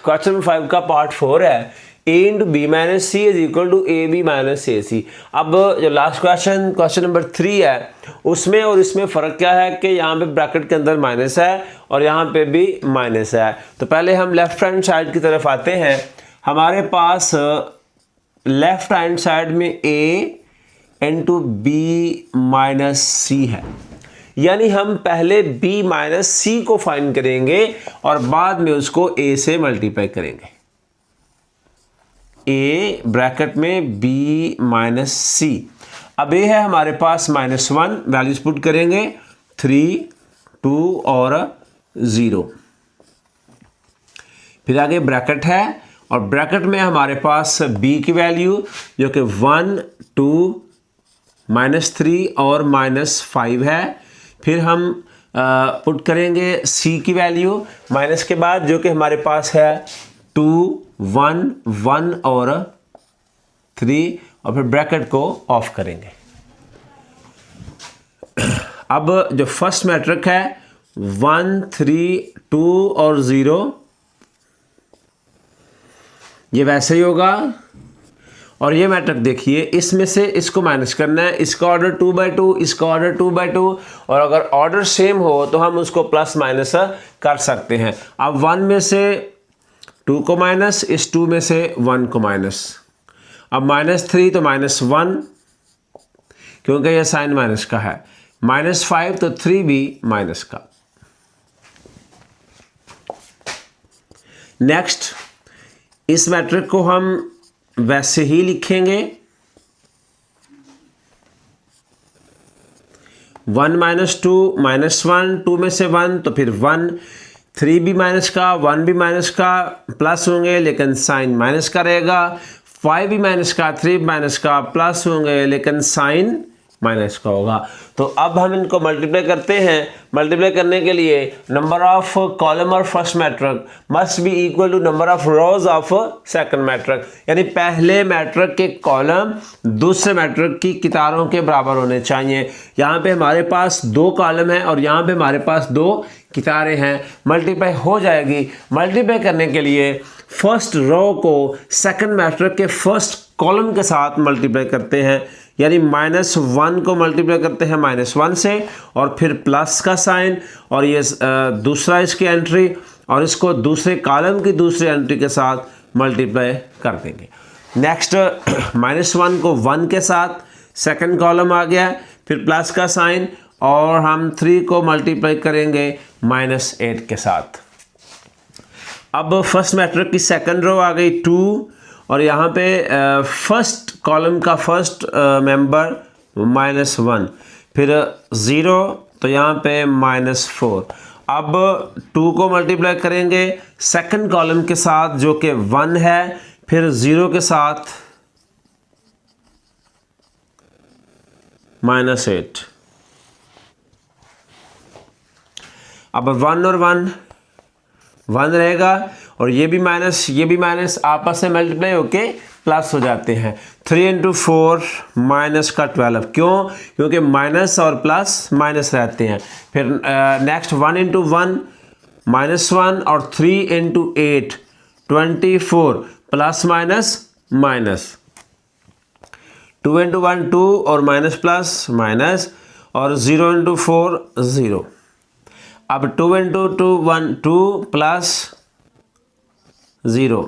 क्वेश्चन 5 का पार्ट 4 है, A into B minus C is equal to AB minus AC। अब जो लास्ट क्वेश्चन नंबर 3 है, उसमें और इसमें फ़र्क क्या है कि यहाँ पे ब्रैकेट के अंदर माइनस है और यहाँ पे भी माइनस है। तो पहले हम लेफ्ट हैंड साइड की तरफ आते हैं। हमारे पास लेफ्ट हैंड साइड में A इंटू बी माइनस सी है, यानी हम पहले b माइनस सी को फाइंड करेंगे और बाद में उसको a से मल्टीप्लाई करेंगे। a ब्रैकेट में b माइनस सी। अब a है हमारे पास -1, वैल्यूज पुट करेंगे 3 2 और 0। फिर आगे ब्रैकेट है और ब्रैकेट में हमारे पास b की वैल्यू जो कि 1 2 -3 और -5 है। फिर हम पुट करेंगे c की वैल्यू माइनस के बाद जो कि हमारे पास है 2 1 1 और 3, और फिर ब्रैकेट को ऑफ करेंगे। अब जो फर्स्ट मैट्रिक है 1 3 2 और 0, ये वैसे ही होगा। और ये मैट्रिक देखिए, इसमें से इसको माइनस करना है, इसका ऑर्डर 2/2, इसका ऑर्डर 2/2, और अगर ऑर्डर सेम हो तो हम उसको प्लस माइनस कर सकते हैं। अब 1 में से 2 को माइनस, इस 2 में से 1 को माइनस। अब -3 तो -1 क्योंकि यह साइन माइनस का है, -5 तो 3 भी माइनस का। नेक्स्ट इस मैट्रिक को हम वैसे ही लिखेंगे, 1 माइनस 2 माइनस 1, 2 में से 1 तो फिर 1, 3 भी माइनस का 1 भी माइनस का प्लस होंगे लेकिन साइन माइनस का रहेगा, 5 भी माइनस का 3 भी माइनस का प्लस होंगे लेकिन साइन माइनस का होगा। तो अब हम इनको मल्टीप्लाई करते हैं। मल्टीप्लाई करने के लिए नंबर ऑफ कॉलम और first matrix must be equal to number of rows of second matrix, यानी पहले मैट्रिक के कॉलम दूसरे मैट्रिक की कितारों के बराबर होने चाहिए। यहाँ पे हमारे पास 2 कॉलम हैं और यहाँ पे हमारे पास 2 कितारें हैं, मल्टीप्लाई हो जाएगी। मल्टीप्लाई करने के लिए फर्स्ट रो को सेकंड मैट्रिक के फर्स्ट कॉलम के साथ मल्टीप्लाई करते हैं, यानी -1 को मल्टीप्लाई करते हैं -1 से और फिर प्लस का साइन और ये दूसरा इसकी एंट्री और इसको दूसरे कॉलम की दूसरी एंट्री के साथ मल्टीप्लाई कर देंगे। नेक्स्ट -1 को 1 के साथ सेकंड कॉलम आ गया, फिर प्लस का साइन और हम 3 को मल्टीप्लाई करेंगे -8 के साथ। अब फर्स्ट मैट्रिक की सेकंड रो आ गई 2 और यहाँ पे फर्स्ट कॉलम का फर्स्ट मेंबर -1, फिर 0 तो यहाँ पे -4। अब 2 को मल्टीप्लाई करेंगे सेकंड कॉलम के साथ जो कि 1 है, फिर 0 के साथ -8। अब 1 और 1 रहेगा और ये भी माइनस आपस में मल्टीप्लाई होके प्लस हो जाते हैं। 3 इंटू 4 माइनस का 12, क्यों? क्योंकि माइनस और प्लस माइनस रहते हैं। फिर नेक्स्ट 1 इंटू 1 -1 और 3 इंटू 8 24 प्लस माइनस 2 इंटू 1 2 और माइनस प्लस माइनस और 0 इंटू 4 0। अब 2 इंटू 2 1 2 प्लस 0।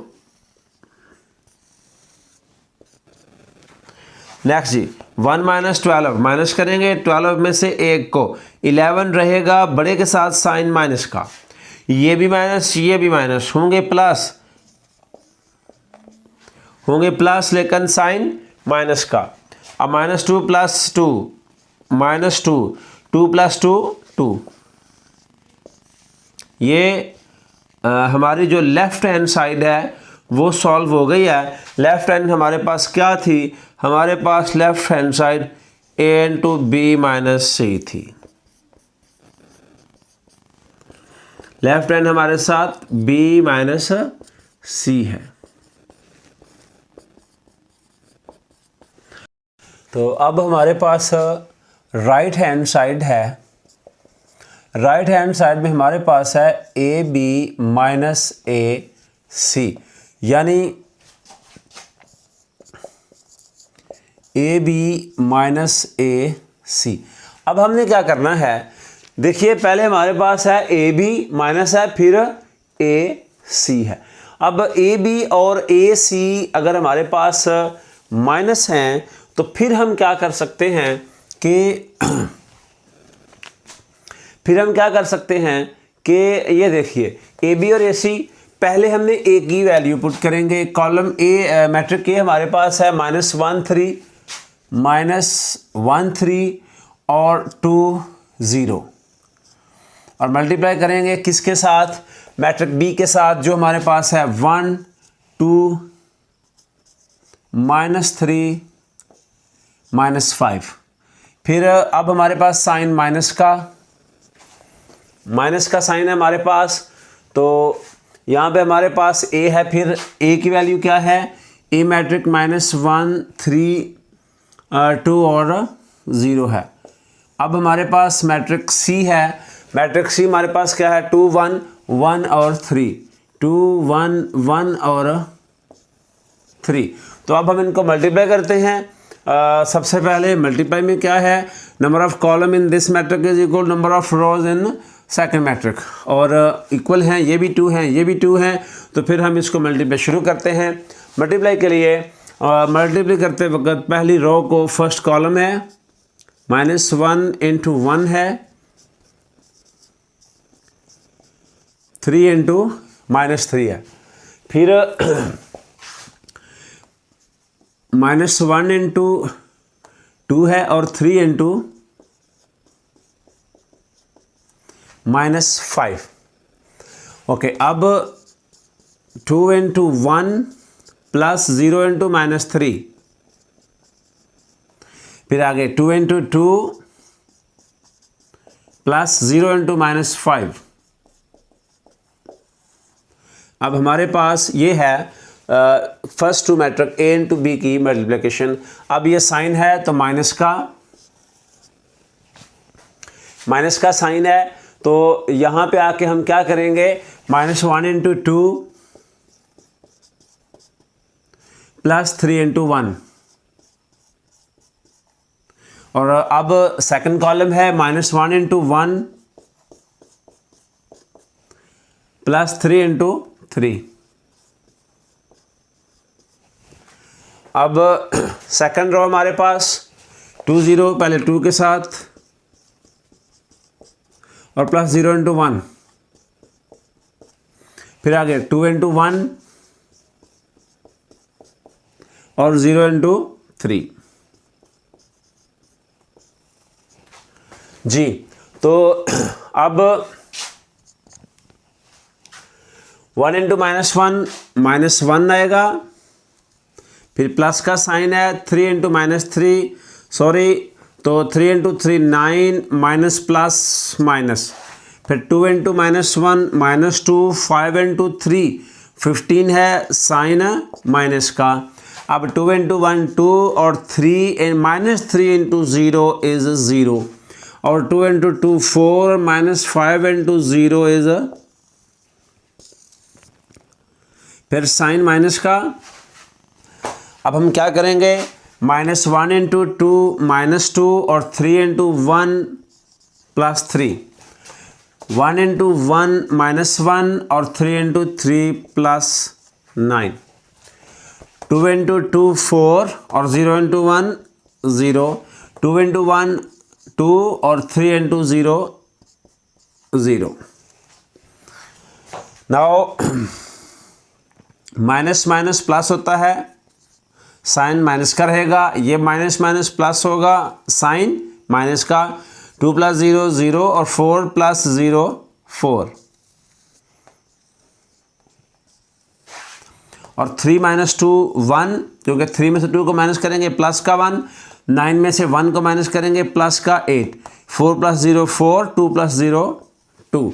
नेक्स्ट जी 1 माइनस 12 माइनस करेंगे 12 में से 1 को 11 रहेगा बड़े के साथ साइन माइनस का, ये भी माइनस होंगे प्लस लेकिन साइन माइनस का। अब -2 प्लस 2 -2 2 प्लस 2 2। ये हमारी जो लेफ़्ट हैंड साइड है वो सॉल्व हो गई है। लेफ़्ट हैंड हमारे पास क्या थी? हमारे पास left hand side a into b minus c थी। लेफ़्ट हैंड हमारे साथ b माइनस c है। तो अब हमारे पास राइट हैंड साइड है। राइट हैंड साइड में हमारे पास है ए बी माइनस ए सी, यानी ए बी माइनस ए सी। अब हमने क्या करना है, देखिए पहले हमारे पास है ए बी माइनस है फिर ए सी है। अब ए बी और ए सी अगर हमारे पास माइनस हैं तो फिर हम क्या कर सकते हैं कि ये देखिए ए बी और ए सी, पहले हमने ए की वैल्यू पुट करेंगे। कॉलम ए मैट्रिक ए हमारे पास है -1 3 और 2 0 और मल्टीप्लाई करेंगे किसके साथ? मैट्रिक बी के साथ जो हमारे पास है 1 2 -3 -5। फिर अब हमारे पास साइन माइनस का साइन है हमारे पास, तो यहाँ पे हमारे पास a है, फिर a की वैल्यू क्या है? a मैट्रिक -1 3 2 और 0 है। अब हमारे पास मैट्रिक c है। मैट्रिक c हमारे पास क्या है? 2 1 1 और 3 2 1 1 और 3। तो अब हम इनको मल्टीप्लाई करते हैं। सबसे पहले मल्टीप्लाई में क्या है? Number of column in this matrix is equal number of rows in second matrix, और इक्वल हैं, ये भी 2 हैं ये भी 2 हैं। तो फिर हम इसको मल्टीप्लाई शुरू करते हैं। मल्टीप्लाई के लिए मल्टीप्लाई करते वक्त पहली रो को फर्स्ट कॉलम है -1 इंटू 1 है 3 इंटू -3 है। फिर -1 इंटू 2 है और 3 इंटू -5। ओके, अब 2 इंटू 1 प्लस 0 इंटू -3, फिर आगे 2 इंटू 2 प्लस 0 इंटू -5। अब हमारे पास ये है first two matrix A into B की मल्टीप्लिकेशन। अब ये साइन है तो माइनस का साइन है, तो यहाँ पे आके हम क्या करेंगे, -1 इंटू 2 प्लस 3 इंटू 1। और अब सेकंड कॉलम है -1 इंटू 1 प्लस 3 इंटू 3। अब सेकंड रो हमारे पास 2 0, पहले 2 के साथ और प्लस 0 इंटू 1, फिर आगे 2 इंटू 1 और 0 इंटू 3। जी, तो अब 1 इंटू -1 आएगा, फिर प्लस का साइन है, 3 इंटू -3, सॉरी, तो 3 इंटू 3 9, माइनस प्लस माइनस, फिर 2 इंटू -1 -2, 5 इंटू 3 15 है साइन माइनस का। अब 2 इंटू 1 2 और 3 -3 इंटू 0 इज 0, और 2 इंटू 2 4 -5 इंटू 0 इज, फिर साइन माइनस का। अब हम क्या करेंगे, -1 इंटू 2 -2 और 3 इंटू 1 प्लस 3, 1 इंटू 1 -1 और 3 इंटू 3 प्लस 9, 2 इंटू 2 4 और 0 इंटू 1 0, 2 इंटू 1 2 और 3 into 0 0। Now minus minus plus होता है, साइन माइनस का रहेगा, ये माइनस माइनस प्लस होगा, साइन माइनस का। 2 + 0 0 और 4 + 0 4, और 3 - 2 1, क्योंकि 3 में से 2 को माइनस करेंगे प्लस का 1, 9 में से 1 को माइनस करेंगे प्लस का 8, 4 + 0 4, 2 + 0 2।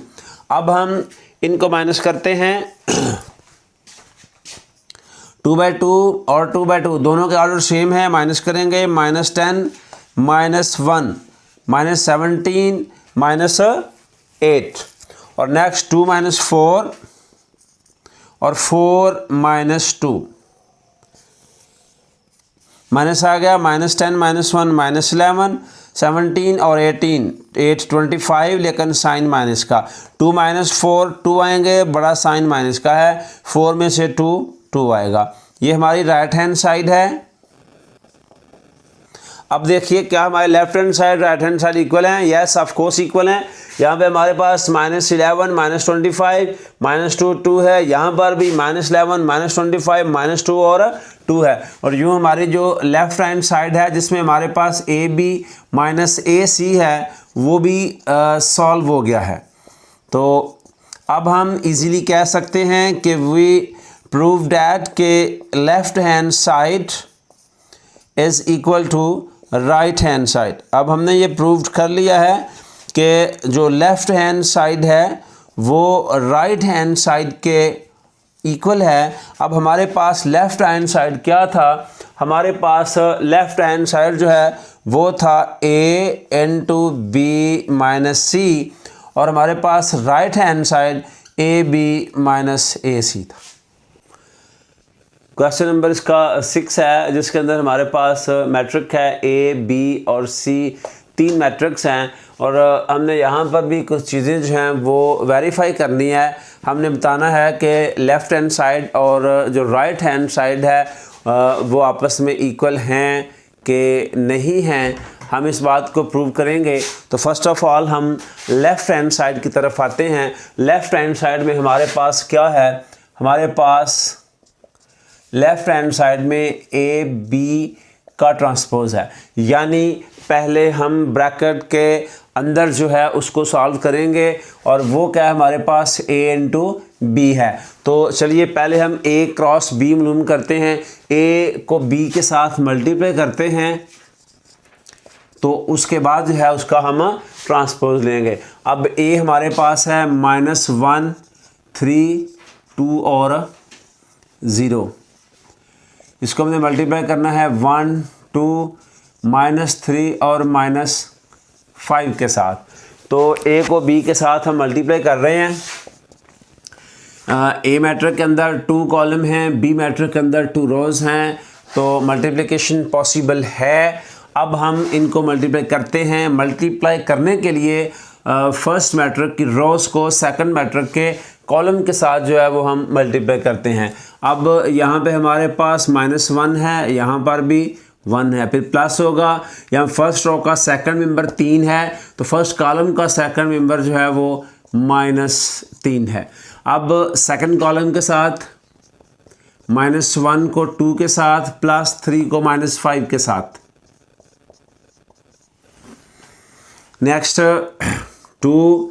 अब हम इनको माइनस करते हैं, 2/2 और 2/2 दोनों के ऑर्डर सेम है, माइनस करेंगे, -10 -1 -17 -8, और नेक्स्ट 2 - 4 और 4 - 2, माइनस आ गया, -10 -1 -11 17 और 18 8 25, लेकिन साइन माइनस का। 2 - 4 2 आएंगे, बड़ा साइन माइनस का है, 4 में से 2 2 आएगा। ये हमारी राइट हैंड साइड है। अब देखिए क्या हमारे left hand side right hand side equal हैं? यस, ऑफ कोर्स इक्वल हैं। यहाँ पे हमारे पास -11 -25 -2 2 है, यहाँ पर भी -11 -25 -2 और 2 है। और यूँ हमारी जो लेफ्ट हैंड साइड है जिसमें हमारे पास AB - AC है, वो भी सॉल्व हो गया है। तो अब हम इजीली कह सकते हैं कि वी प्रूव डैट के left hand side is equal to right hand side. अब हमने ये प्रूव कर लिया है कि जो लेफ्ट हैंड साइड है वो राइट हैंड साइड के इक्वल है। अब हमारे पास लेफ्ट हैंड साइड क्या था? हमारे पास लेफ्ट हैंड साइड जो है वो था A × B - C, और हमारे पास राइट हैंड साइड AB - AC था। क्वेश्चन नंबर इसका 6 है, जिसके अंदर हमारे पास मैट्रिक है A, B और C, 3 मैट्रिक्स हैं, और हमने यहाँ पर भी कुछ चीज़ें जो हैं वो वेरीफाई करनी है। हमने बताना है कि लेफ़्ट हैंड साइड और जो राइट हैंड साइड है वो आपस में इक्वल हैं कि नहीं हैं। हम इस बात को प्रूव करेंगे। तो फर्स्ट ऑफ ऑल हम लेफ़्ट हैंड साइड की तरफ आते हैं। लेफ़्ट हैंड साइड में हमारे पास क्या है? हमारे पास लेफ़्ट हैंड साइड में ए बी का ट्रांसपोज है, यानी पहले हम ब्रैकेट के अंदर जो है उसको सॉल्व करेंगे और वो क्या है हमारे पास a इंटू बी है। तो चलिए पहले हम a क्रॉस b मालूम करते हैं, a को b के साथ मल्टीप्लाई करते हैं तो उसके बाद जो है उसका हम ट्रांसपोज लेंगे। अब a हमारे पास है -1 3 2 और 0, इसको हमने मल्टीप्लाई करना है 1 2 -3 और -5 के साथ। तो a को b के साथ हम मल्टीप्लाई कर रहे हैं। a मैट्रिक के अंदर 2 कॉलम हैं, b मैट्रिक के अंदर 2 रोज़ हैं, तो मल्टीप्लिकेशन पॉसिबल है। अब हम इनको मल्टीप्लाई करते हैं। मल्टीप्लाई करने के लिए फर्स्ट मैट्रिक की रोज़ को सेकंड मैट्रिक के कॉलम के साथ जो है वो हम मल्टीप्लाई करते हैं। अब यहाँ पे हमारे पास -1 है, यहाँ पर भी 1 है, फिर प्लस होगा। यहाँ फर्स्ट रो का सेकंड मेंबर 3 है, तो फर्स्ट कॉलम का सेकंड मेंबर जो है वो -3 है। अब सेकंड कॉलम के साथ -1 को 2 के साथ, +3 को -5 के साथ। नेक्स्ट 2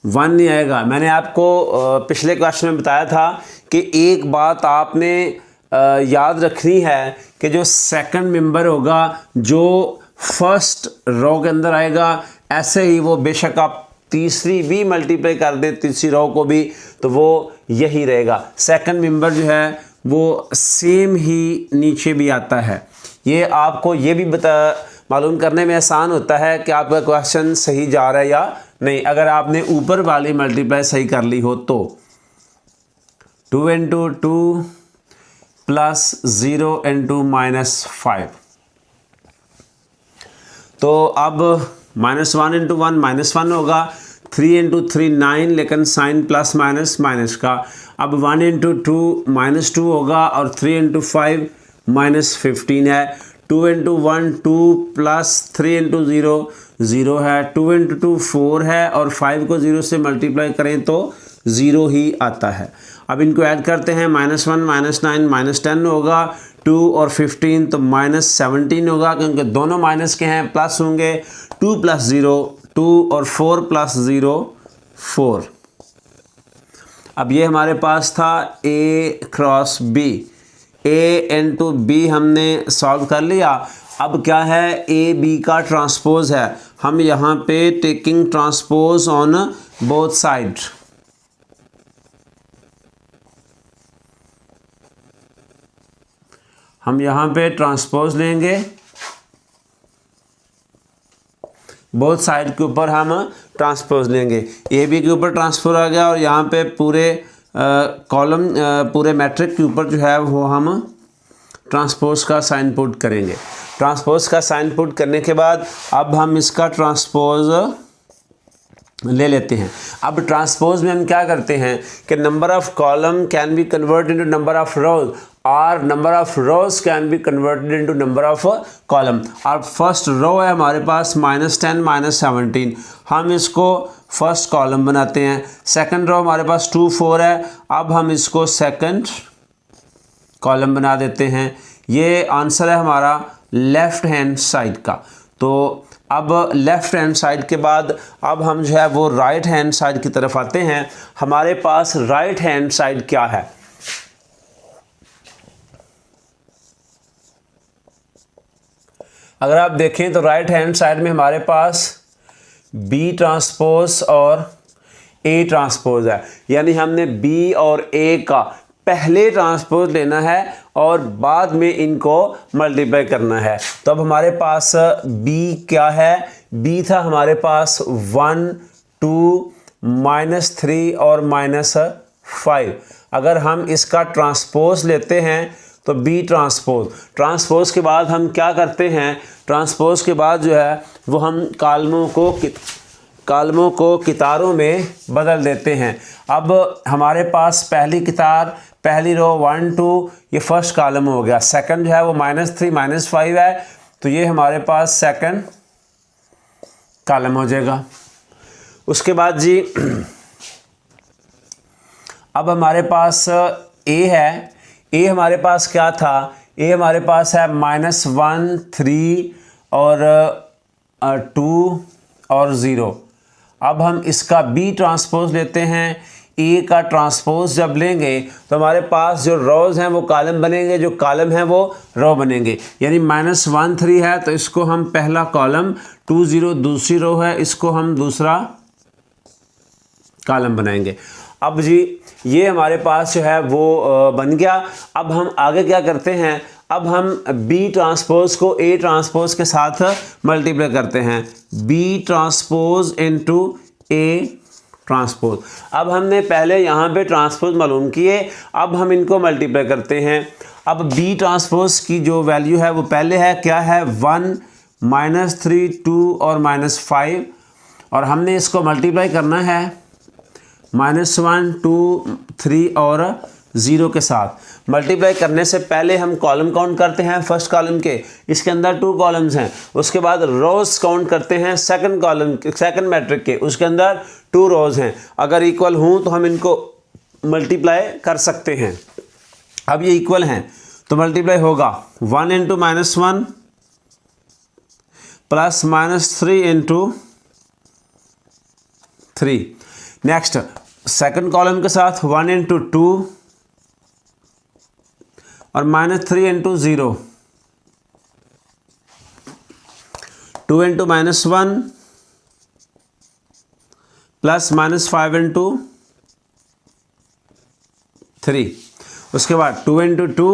1 नहीं आएगा। मैंने आपको पिछले क्वेश्चन में बताया था कि एक बात आपने याद रखनी है कि जो सेकंड मेंबर होगा जो फर्स्ट रो के अंदर आएगा, ऐसे ही वो बेशक आप तीसरी भी मल्टीप्लाई कर दें, तीसरी रो को भी, तो वो यही रहेगा। सेकंड मेंबर जो है वो सेम ही नीचे भी आता है। ये आपको ये भी मालूम करने में आसान होता है कि आपका क्वेश्चन सही जा रहा है या नहीं, अगर आपने ऊपर वाली मल्टीप्लाई सही कर ली हो तो। 2 इंटू 2 प्लस 0 इंटू -5, तो अब -1 इंटू 1 -1 होगा। 3 इंटू 3 9, लेकिन साइन प्लस माइनस माइनस का। अब 1 इंटू 2 -2 होगा और 3 इंटू 5 -15 है। 2 इंटू 1 2 प्लस 3 इंटू 0 0 है। 2 इंटू 2 4 है और 5 को 0 से मल्टीप्लाई करें तो 0 ही आता है। अब इनको ऐड करते हैं, -1 -9 -10 होगा, 2 और 15 तो -17 होगा, क्योंकि दोनों माइनस के हैं, प्लस होंगे। 2 + 0 2 और 4 + 0 4। अब ये हमारे पास था a cross b, a into B हमने सॉल्व कर लिया। अब क्या है, ए बी का ट्रांसपोज है। हम यहाँ पे taking transpose on both side, हम यहाँ पे ट्रांसपोज लेंगे, बोथ साइड के ऊपर हम ट्रांसपोज लेंगे। ए बी के ऊपर ट्रांसपोज आ गया और यहाँ पे पूरे कॉलम पूरे मैट्रिक के ऊपर जो है वो हम ट्रांसपोज का साइन पुट करेंगे। ट्रांसपोज का साइन पुट करने के बाद अब हम इसका ट्रांसपोज ले लेते हैं। अब ट्रांसपोज में हम क्या करते हैं कि number of column can be convert into number of rows और number of rows can be converted into number of column. और फर्स्ट रो है हमारे पास -10 -17, हम इसको फर्स्ट कॉलम बनाते हैं। सेकंड रो हमारे पास 2 4 है, अब हम इसको सेकंड कॉलम बना देते हैं। ये आंसर है हमारा लेफ़्ट हैंड साइड का। तो अब लेफ़्ट हैंड साइड के बाद अब हम जो है वो राइट हैंड साइड की तरफ आते हैं। हमारे पास राइट हैंड साइड क्या है, अगर आप देखें तो राइट हैंड साइड में हमारे पास B ट्रांसपोज और A ट्रांसपोज है, यानी हमने B और A का पहले ट्रांसपोज लेना है और बाद में इनको मल्टीप्लाई करना है। तो अब हमारे पास B क्या है, B था हमारे पास 1 2 -3 और -5। अगर हम इसका ट्रांसपोज लेते हैं तो B ट्रांसपोज के बाद हम क्या करते हैं, ट्रांसपोज के बाद जो है वो हम कालमों को कितारों में बदल देते हैं। अब हमारे पास पहली कितार, पहली रो 1 2 ये फर्स्ट कॉलम हो गया। सेकंड जो है वो -3 -5 है, तो ये हमारे पास सेकंड कॉलम हो जाएगा। उसके बाद जी अब हमारे पास ए है, ए हमारे पास क्या था, ए हमारे पास है -1 3 और 2 और 0। अब हम इसका बी ट्रांसपोज लेते हैं, ए का ट्रांसपोज जब लेंगे तो हमारे पास जो रोज़ हैं वो कॉलम बनेंगे, जो कॉलम हैं वो रो बनेंगे। यानी -1 3 है तो इसको हम पहला कॉलम, 2 0 दूसरी रो है, इसको हम दूसरा कॉलम बनाएंगे। अब जी ये हमारे पास जो है वो बन गया। अब हम आगे क्या करते हैं, अब हम बी ट्रांसपोज को ए ट्रांसपोज के साथ मल्टीप्लाई करते हैं, B transpose into A transpose. अब हमने पहले यहाँ पे ट्रांसपोज मालूम किए, अब हम इनको मल्टीप्लाई करते हैं। अब बी ट्रांसपोज की जो वैल्यू है वो पहले है, क्या है, 1 -3 2 और -5, और हमने इसको मल्टीप्लाई करना है -1 2 3 और 0 के साथ। मल्टीप्लाई करने से पहले हम कॉलम काउंट करते हैं फर्स्ट कॉलम के, इसके अंदर 2 कॉलम्स हैं। उसके बाद रोज़ काउंट करते हैं सेकंड कॉलम सेकंड मैट्रिक के, उसके अंदर 2 रोज़ हैं। अगर इक्वल हों तो हम इनको मल्टीप्लाई कर सकते हैं। अब ये इक्वल हैं तो मल्टीप्लाई होगा 1 × -1 प्लस -3 × 3। नेक्स्ट सेकंड कॉलम के साथ 1 × 2 और -3 × 0, 2 × -1 प्लस -5 × 3। उसके बाद 2 × 2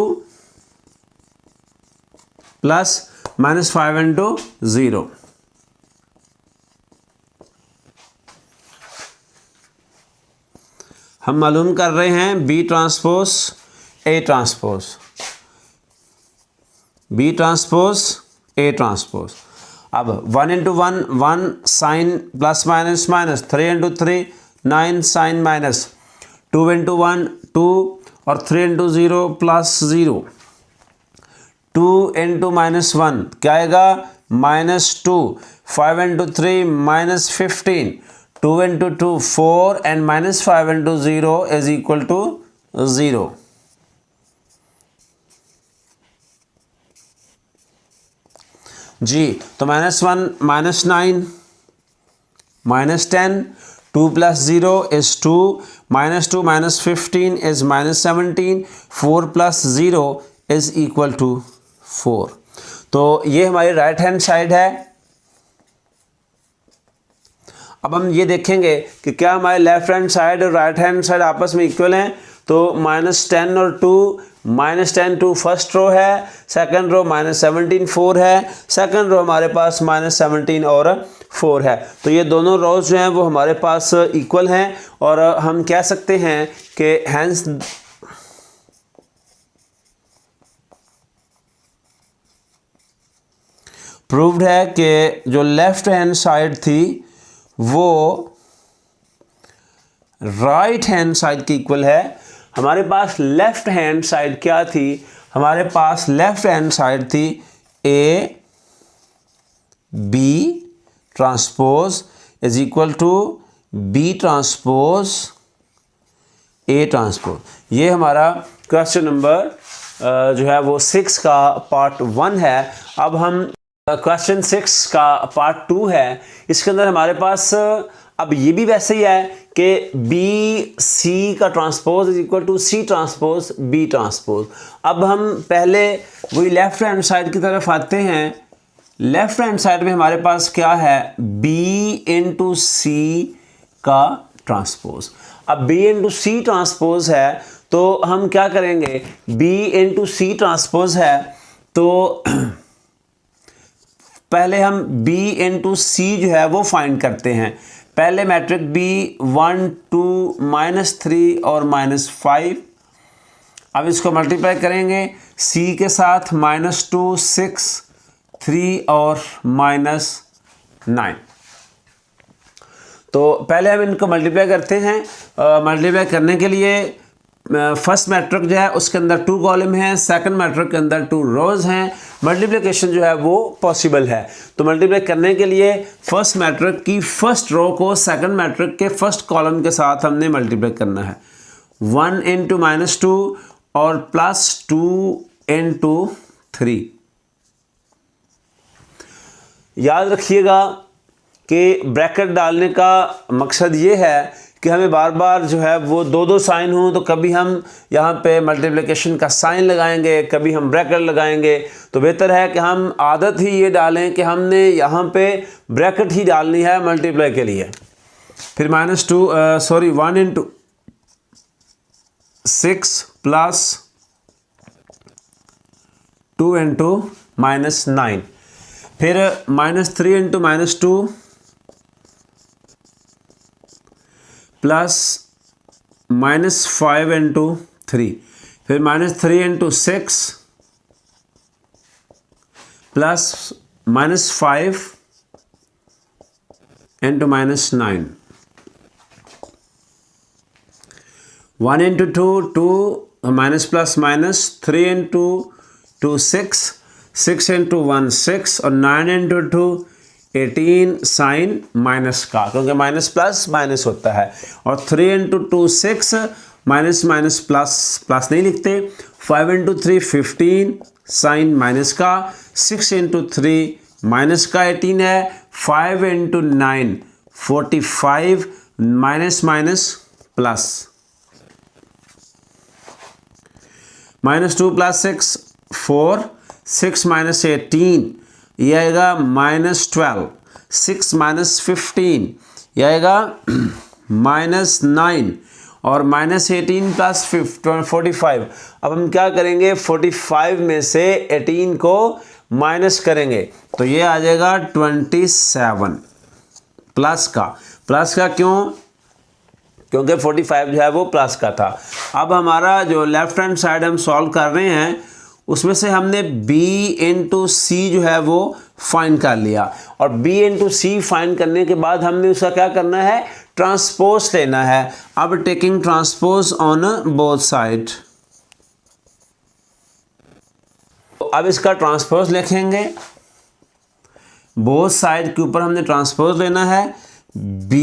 प्लस -5 × 0। हम मालूम कर रहे हैं B transpose A transpose, B transpose A transpose. अब 1 × 1 1 sign plus minus minus, 3 × 3 9 sign minus, 2 × 1 2 और 3 × 0 प्लस 0, 2 × -1 क्या आएगा, -2, 5 × 3 -15, 2 × 2 4 and -5 × 0 is equal to 0। जी तो -1 -9 -10, 2 + 0 is 2, -2 -15 is -17, 4 + 0 is equal to 4। तो ये हमारी राइट हैंड साइड है। अब हम ये देखेंगे कि क्या हमारे लेफ्ट हैंड साइड और राइट हैंड साइड आपस में इक्वल हैं। तो -10 और 2, -10 2 फर्स्ट रो है, सेकंड रो -17 4 है, सेकंड रो हमारे पास -17 और 4 है। तो ये दोनों रोज जो हैं वो हमारे पास इक्वल हैं और हम कह सकते हैं कि हैंस प्रूव्ड है कि जो लेफ्ट हैंड साइड थी वो राइट हैंड साइड के इक्वल है। हमारे पास लेफ्ट हैंड साइड क्या थी, हमारे पास लेफ्ट हैंड साइड थी A B transpose is equal to B transpose A transpose. ये हमारा क्वेश्चन नंबर जो है वो 6 का पार्ट 1 है। अब हम क्वेश्चन 6 का पार्ट 2 है। इसके अंदर हमारे पास अब ये भी वैसे ही है कि बी सी का transpose is equal to C transpose B transpose. अब हम पहले वही लेफ्ट हैंड साइड की तरफ आते हैं। लेफ्ट हैंड साइड में हमारे पास क्या है, बी इंटू सी का ट्रांसपोज। अब बी इंटू सी ट्रांसपोज है तो हम क्या करेंगे, बी इंटू सी ट्रांसपोज है तो पहले हम b इंटू सी जो है वो फाइंड करते हैं। पहले मैट्रिक b 1 2 -3 और -5। अब इसको मल्टीप्लाई करेंगे c के साथ -2 6 3 और -9। तो पहले हम इनको मल्टीप्लाई करते हैं। मल्टीप्लाई करने के लिए फर्स्ट मैट्रिक जो है उसके अंदर 2 कॉलम हैं, सेकंड मैट्रिक के अंदर 2 रोज हैं। मल्टीप्लिकेशन जो है वो पॉसिबल है। तो मल्टीप्लाई करने के लिए फर्स्ट मैट्रिक की फर्स्ट रो को सेकंड मैट्रिक के फर्स्ट कॉलम के साथ हमने मल्टीप्लाई करना है। 1 इंटू -2 और +2 इंटू 3। याद रखिएगा कि ब्रैकेट डालने का मकसद ये है कि हमें बार बार जो है वो दो साइन हो, तो कभी हम यहाँ पे मल्टीप्लिकेशन का साइन लगाएंगे, कभी हम ब्रैकेट लगाएंगे। तो बेहतर है कि हम आदत ही ये डालें कि हमने यहाँ पे ब्रैकेट ही डालनी है मल्टीप्लाई के लिए। फिर -1 इंटू 6 प्लस 2 इंटू -9, फिर -3 इंटू -2 प्लस -5 इंटू 3, फिर -3 into 6 plus -5 into -9, 1 into 2 minus plus minus, 3 into 2 6 into 1 6 और 9 इंटू 2 18 साइन माइनस का, क्योंकि माइनस प्लस माइनस होता है। और 3 into 2 6 minus minus plus plus नहीं लिखते। 5 इंटू 3 15 साइन माइनस का। 6 इंटू 3 माइनस का 18 है। 5 into 9 45 minus minus plus, -2 + 6 4, 6 minus 18 ये आएगा -12, 6 माइनस 15 ये आएगा -9 और -18 प्लस 45। अब हम क्या करेंगे, 45 में से 18 को माइनस करेंगे तो ये आ जाएगा 27 प्लस का क्यों, क्योंकि 45 जो है वो प्लस का था। अब हमारा जो लेफ्ट हैंड साइड हम सॉल्व कर रहे हैं उसमें से हमने b इंटू सी जो है वो फाइंड कर लिया, और b इंटू सी फाइंड करने के बाद हमने उसका क्या करना है, ट्रांसपोज लेना है। अब taking transpose on both side, अब इसका ट्रांसपोज लिखेंगे। बोथ साइड के ऊपर हमने ट्रांसपोज लेना है। b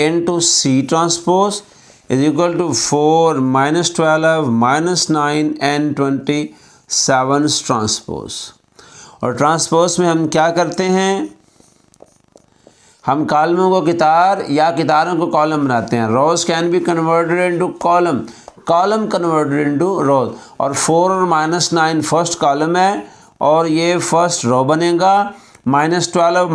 into C transpose is equal to 4 -12 -9 and 27 transpose. और ट्रांसपोज में हम क्या करते हैं, हम कॉलमों को कितार या कितारों को कॉलम बनाते हैं। Rows can be converted into column, column converted into rows. और 4 और -9 फर्स्ट कॉलम है और ये फर्स्ट रो बनेगा। -12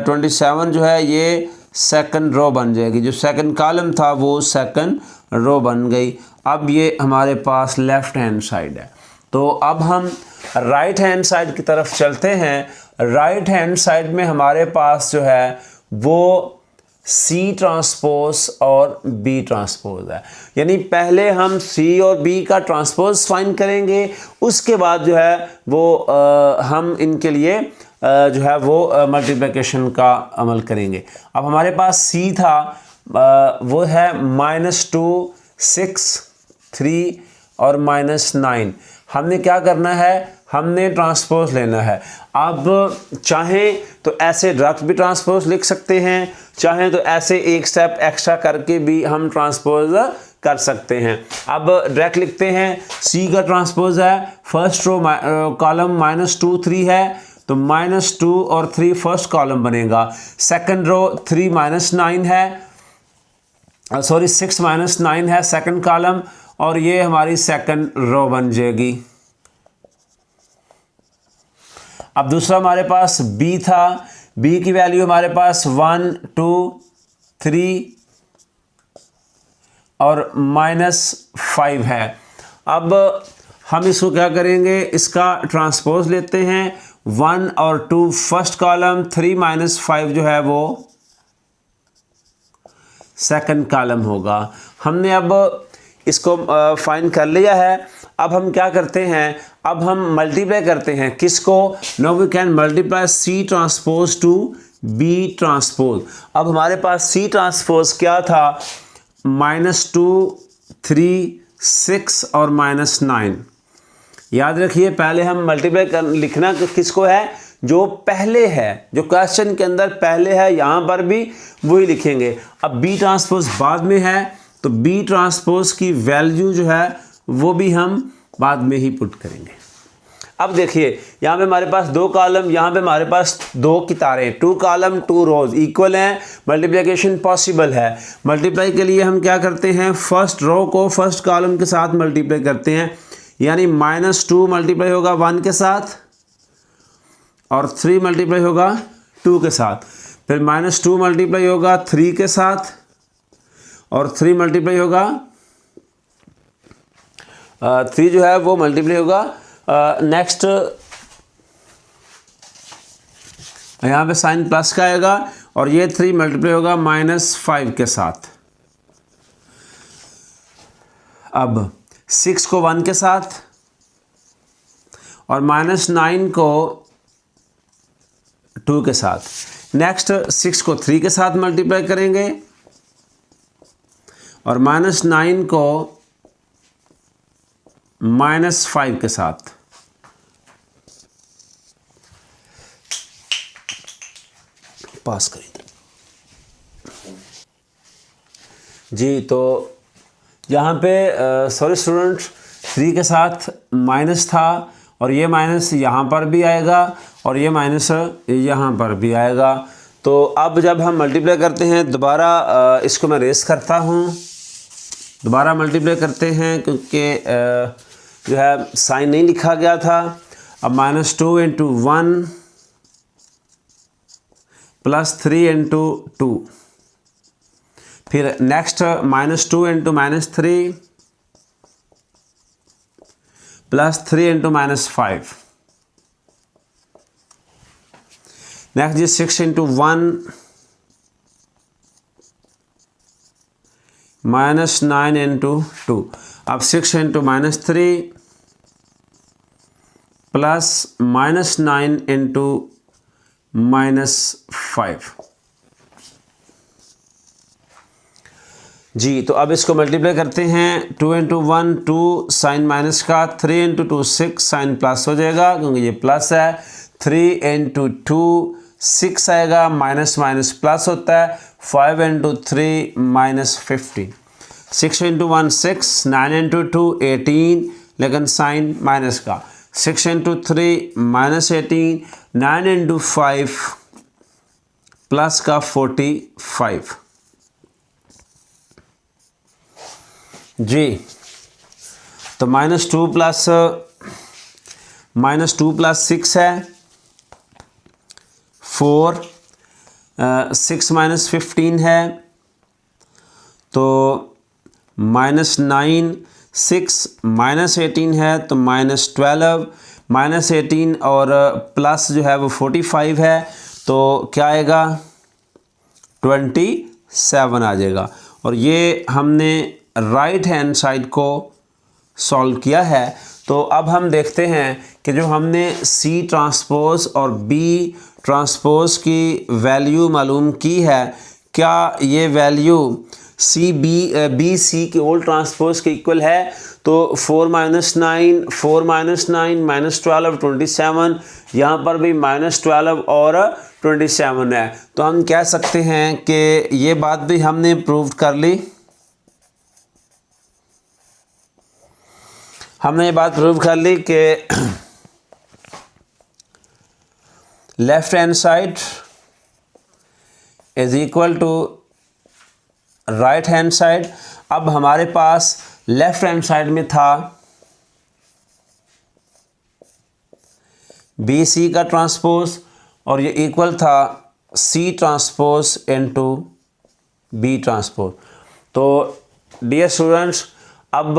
27 जो है ये सेकंड रो बन जाएगी, जो सेकंड कॉलम था वो सेकंड रो बन गई। अब ये हमारे पास लेफ्ट हैंड साइड है। तो अब हम राइट हैंड साइड की तरफ चलते हैं। राइट हैंड साइड में हमारे पास जो है वो C ट्रांसपोज और B ट्रांसपोज है, यानी पहले हम C और B का ट्रांसपोज फाइंड करेंगे, उसके बाद जो है वो हम इनके लिए जो है वो मल्टीप्लिकेशन का अमल करेंगे। अब हमारे पास C था, वो है -2 6 3 और -9। हमने क्या करना है, हमने ट्रांसपोज लेना है। अब चाहें तो ऐसे डायरेक्ट भी ट्रांसपोज लिख सकते हैं, चाहें तो ऐसे एक स्टेप एक्स्ट्रा करके भी हम ट्रांसपोज कर सकते हैं। अब डायरेक्ट लिखते हैं। सी का ट्रांसपोज है, फर्स्ट रो कॉलम -2 3 है तो -2 और 3 फर्स्ट कॉलम बनेगा। सेकंड रो 3 -9 है, सॉरी 6 -9 है सेकंड कॉलम, और ये हमारी सेकंड रो बन जाएगी। अब दूसरा हमारे पास B था, B की वैल्यू हमारे पास 1 2 3 और -5 है। अब हम इसको क्या करेंगे, इसका ट्रांसपोज लेते हैं। 1 और 2 फर्स्ट कॉलम, 3 -5 जो है वो सेकंड कॉलम होगा। हमने अब इसको फाइंड कर लिया है। अब हम क्या करते हैं, अब हम मल्टीप्लाई करते हैं किसको, now we can multiply C transpose to B transpose. अब हमारे पास C ट्रांसपोज क्या था, -2 3 6 और -9। याद रखिए पहले हम मल्टीप्लाई लिखना किसको है, जो पहले है, जो क्वेश्चन के अंदर पहले है, यहाँ पर भी वही लिखेंगे। अब B ट्रांसपोज बाद में है, तो बी ट्रांसपोज़ की वैल्यू जो है वो भी हम बाद में ही पुट करेंगे। अब देखिए यहाँ पे हमारे पास 2 कॉलम, यहाँ पे हमारे पास 2 कितारें, 2 कॉलम 2 रोज इक्वल हैं, मल्टीप्लिकेशन पॉसिबल है। मल्टीप्लाई के लिए हम क्या करते हैं, फर्स्ट रो को फर्स्ट कॉलम के साथ मल्टीप्लाई करते हैं, यानी -2 मल्टीप्लाई होगा 1 के साथ और 3 मल्टीप्लाई होगा 2 के साथ, फिर -2 मल्टीप्लाई होगा 3 के साथ और 3 मल्टीप्लाई होगा 3 जो है वो मल्टीप्लाई होगा नेक्स्ट यहाँ पे साइन प्लस का आएगा और ये 3 मल्टीप्लाई होगा -5 के साथ। अब 6 को 1 के साथ और -9 को 2 के साथ। नेक्स्ट 6 को 3 के साथ मल्टीप्लाई करेंगे और -9 को -5 के साथ। पास करें जी। तो यहाँ पे सॉरी स्टूडेंट 3 के साथ माइनस था और ये माइनस यहाँ पर भी आएगा और ये माइनस यहाँ पर भी आएगा। तो अब जब हम मल्टीप्लाई करते हैं दोबारा इसको मैं रेस करता हूँ, दोबारा मल्टीप्लाई करते हैं क्योंकि जो है साइन नहीं लिखा गया था। अब -2 × 1 +3 × 2, फिर नेक्स्ट -2 × -3 +3 × -5, नेक्स्ट जी 6 × 1 -9 × 2। अब 6 × -3 प्लस -9 × -5 जी। तो अब इसको मल्टीप्लाई करते हैं, 2 × 1 2 साइन माइनस का, 3 × 2 6 साइन प्लस हो जाएगा क्योंकि ये प्लस है, 3 × 2 6 आएगा, माइनस माइनस प्लस होता है, 5 × 3 -15, 6 × 1 6, 9 × 2 18, लेकिन साइन माइनस का, 6 × 3 -18, 9 × 5 प्लस का 45 जी। तो -2 प्लस 6 है 4, 6 -15 है तो -9, 6 -18 है तो -12, -18 और प्लस जो है वो 45 है तो क्या आएगा 27 आ जाएगा। और ये हमने राइट हैंड साइड को सॉल्व किया है। तो अब हम देखते हैं कि जो हमने सी ट्रांसपोज़ और बी ट्रांसपोज़ की वैल्यू मालूम की है, क्या ये वैल्यू बी सी के ओल्ड ट्रांसपोज़ के इक्वल है। तो 4 - 9 4 - 9 -12 27, यहाँ पर भी -12 और 27 है। तो हम कह सकते हैं कि ये बात भी हमने प्रूव कर ली। हमने ये बात प्रूव कर ली कि left hand side is equal to right hand side. अब हमारे पास लेफ्ट हैंड साइड में था बी सी का ट्रांसपोज और ये इक्वल था C transpose into B transpose. तो डियर स्टूडेंट्स, अब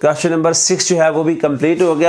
क्वेश्चन नंबर 6 जो है वो भी कंप्लीट हो गया।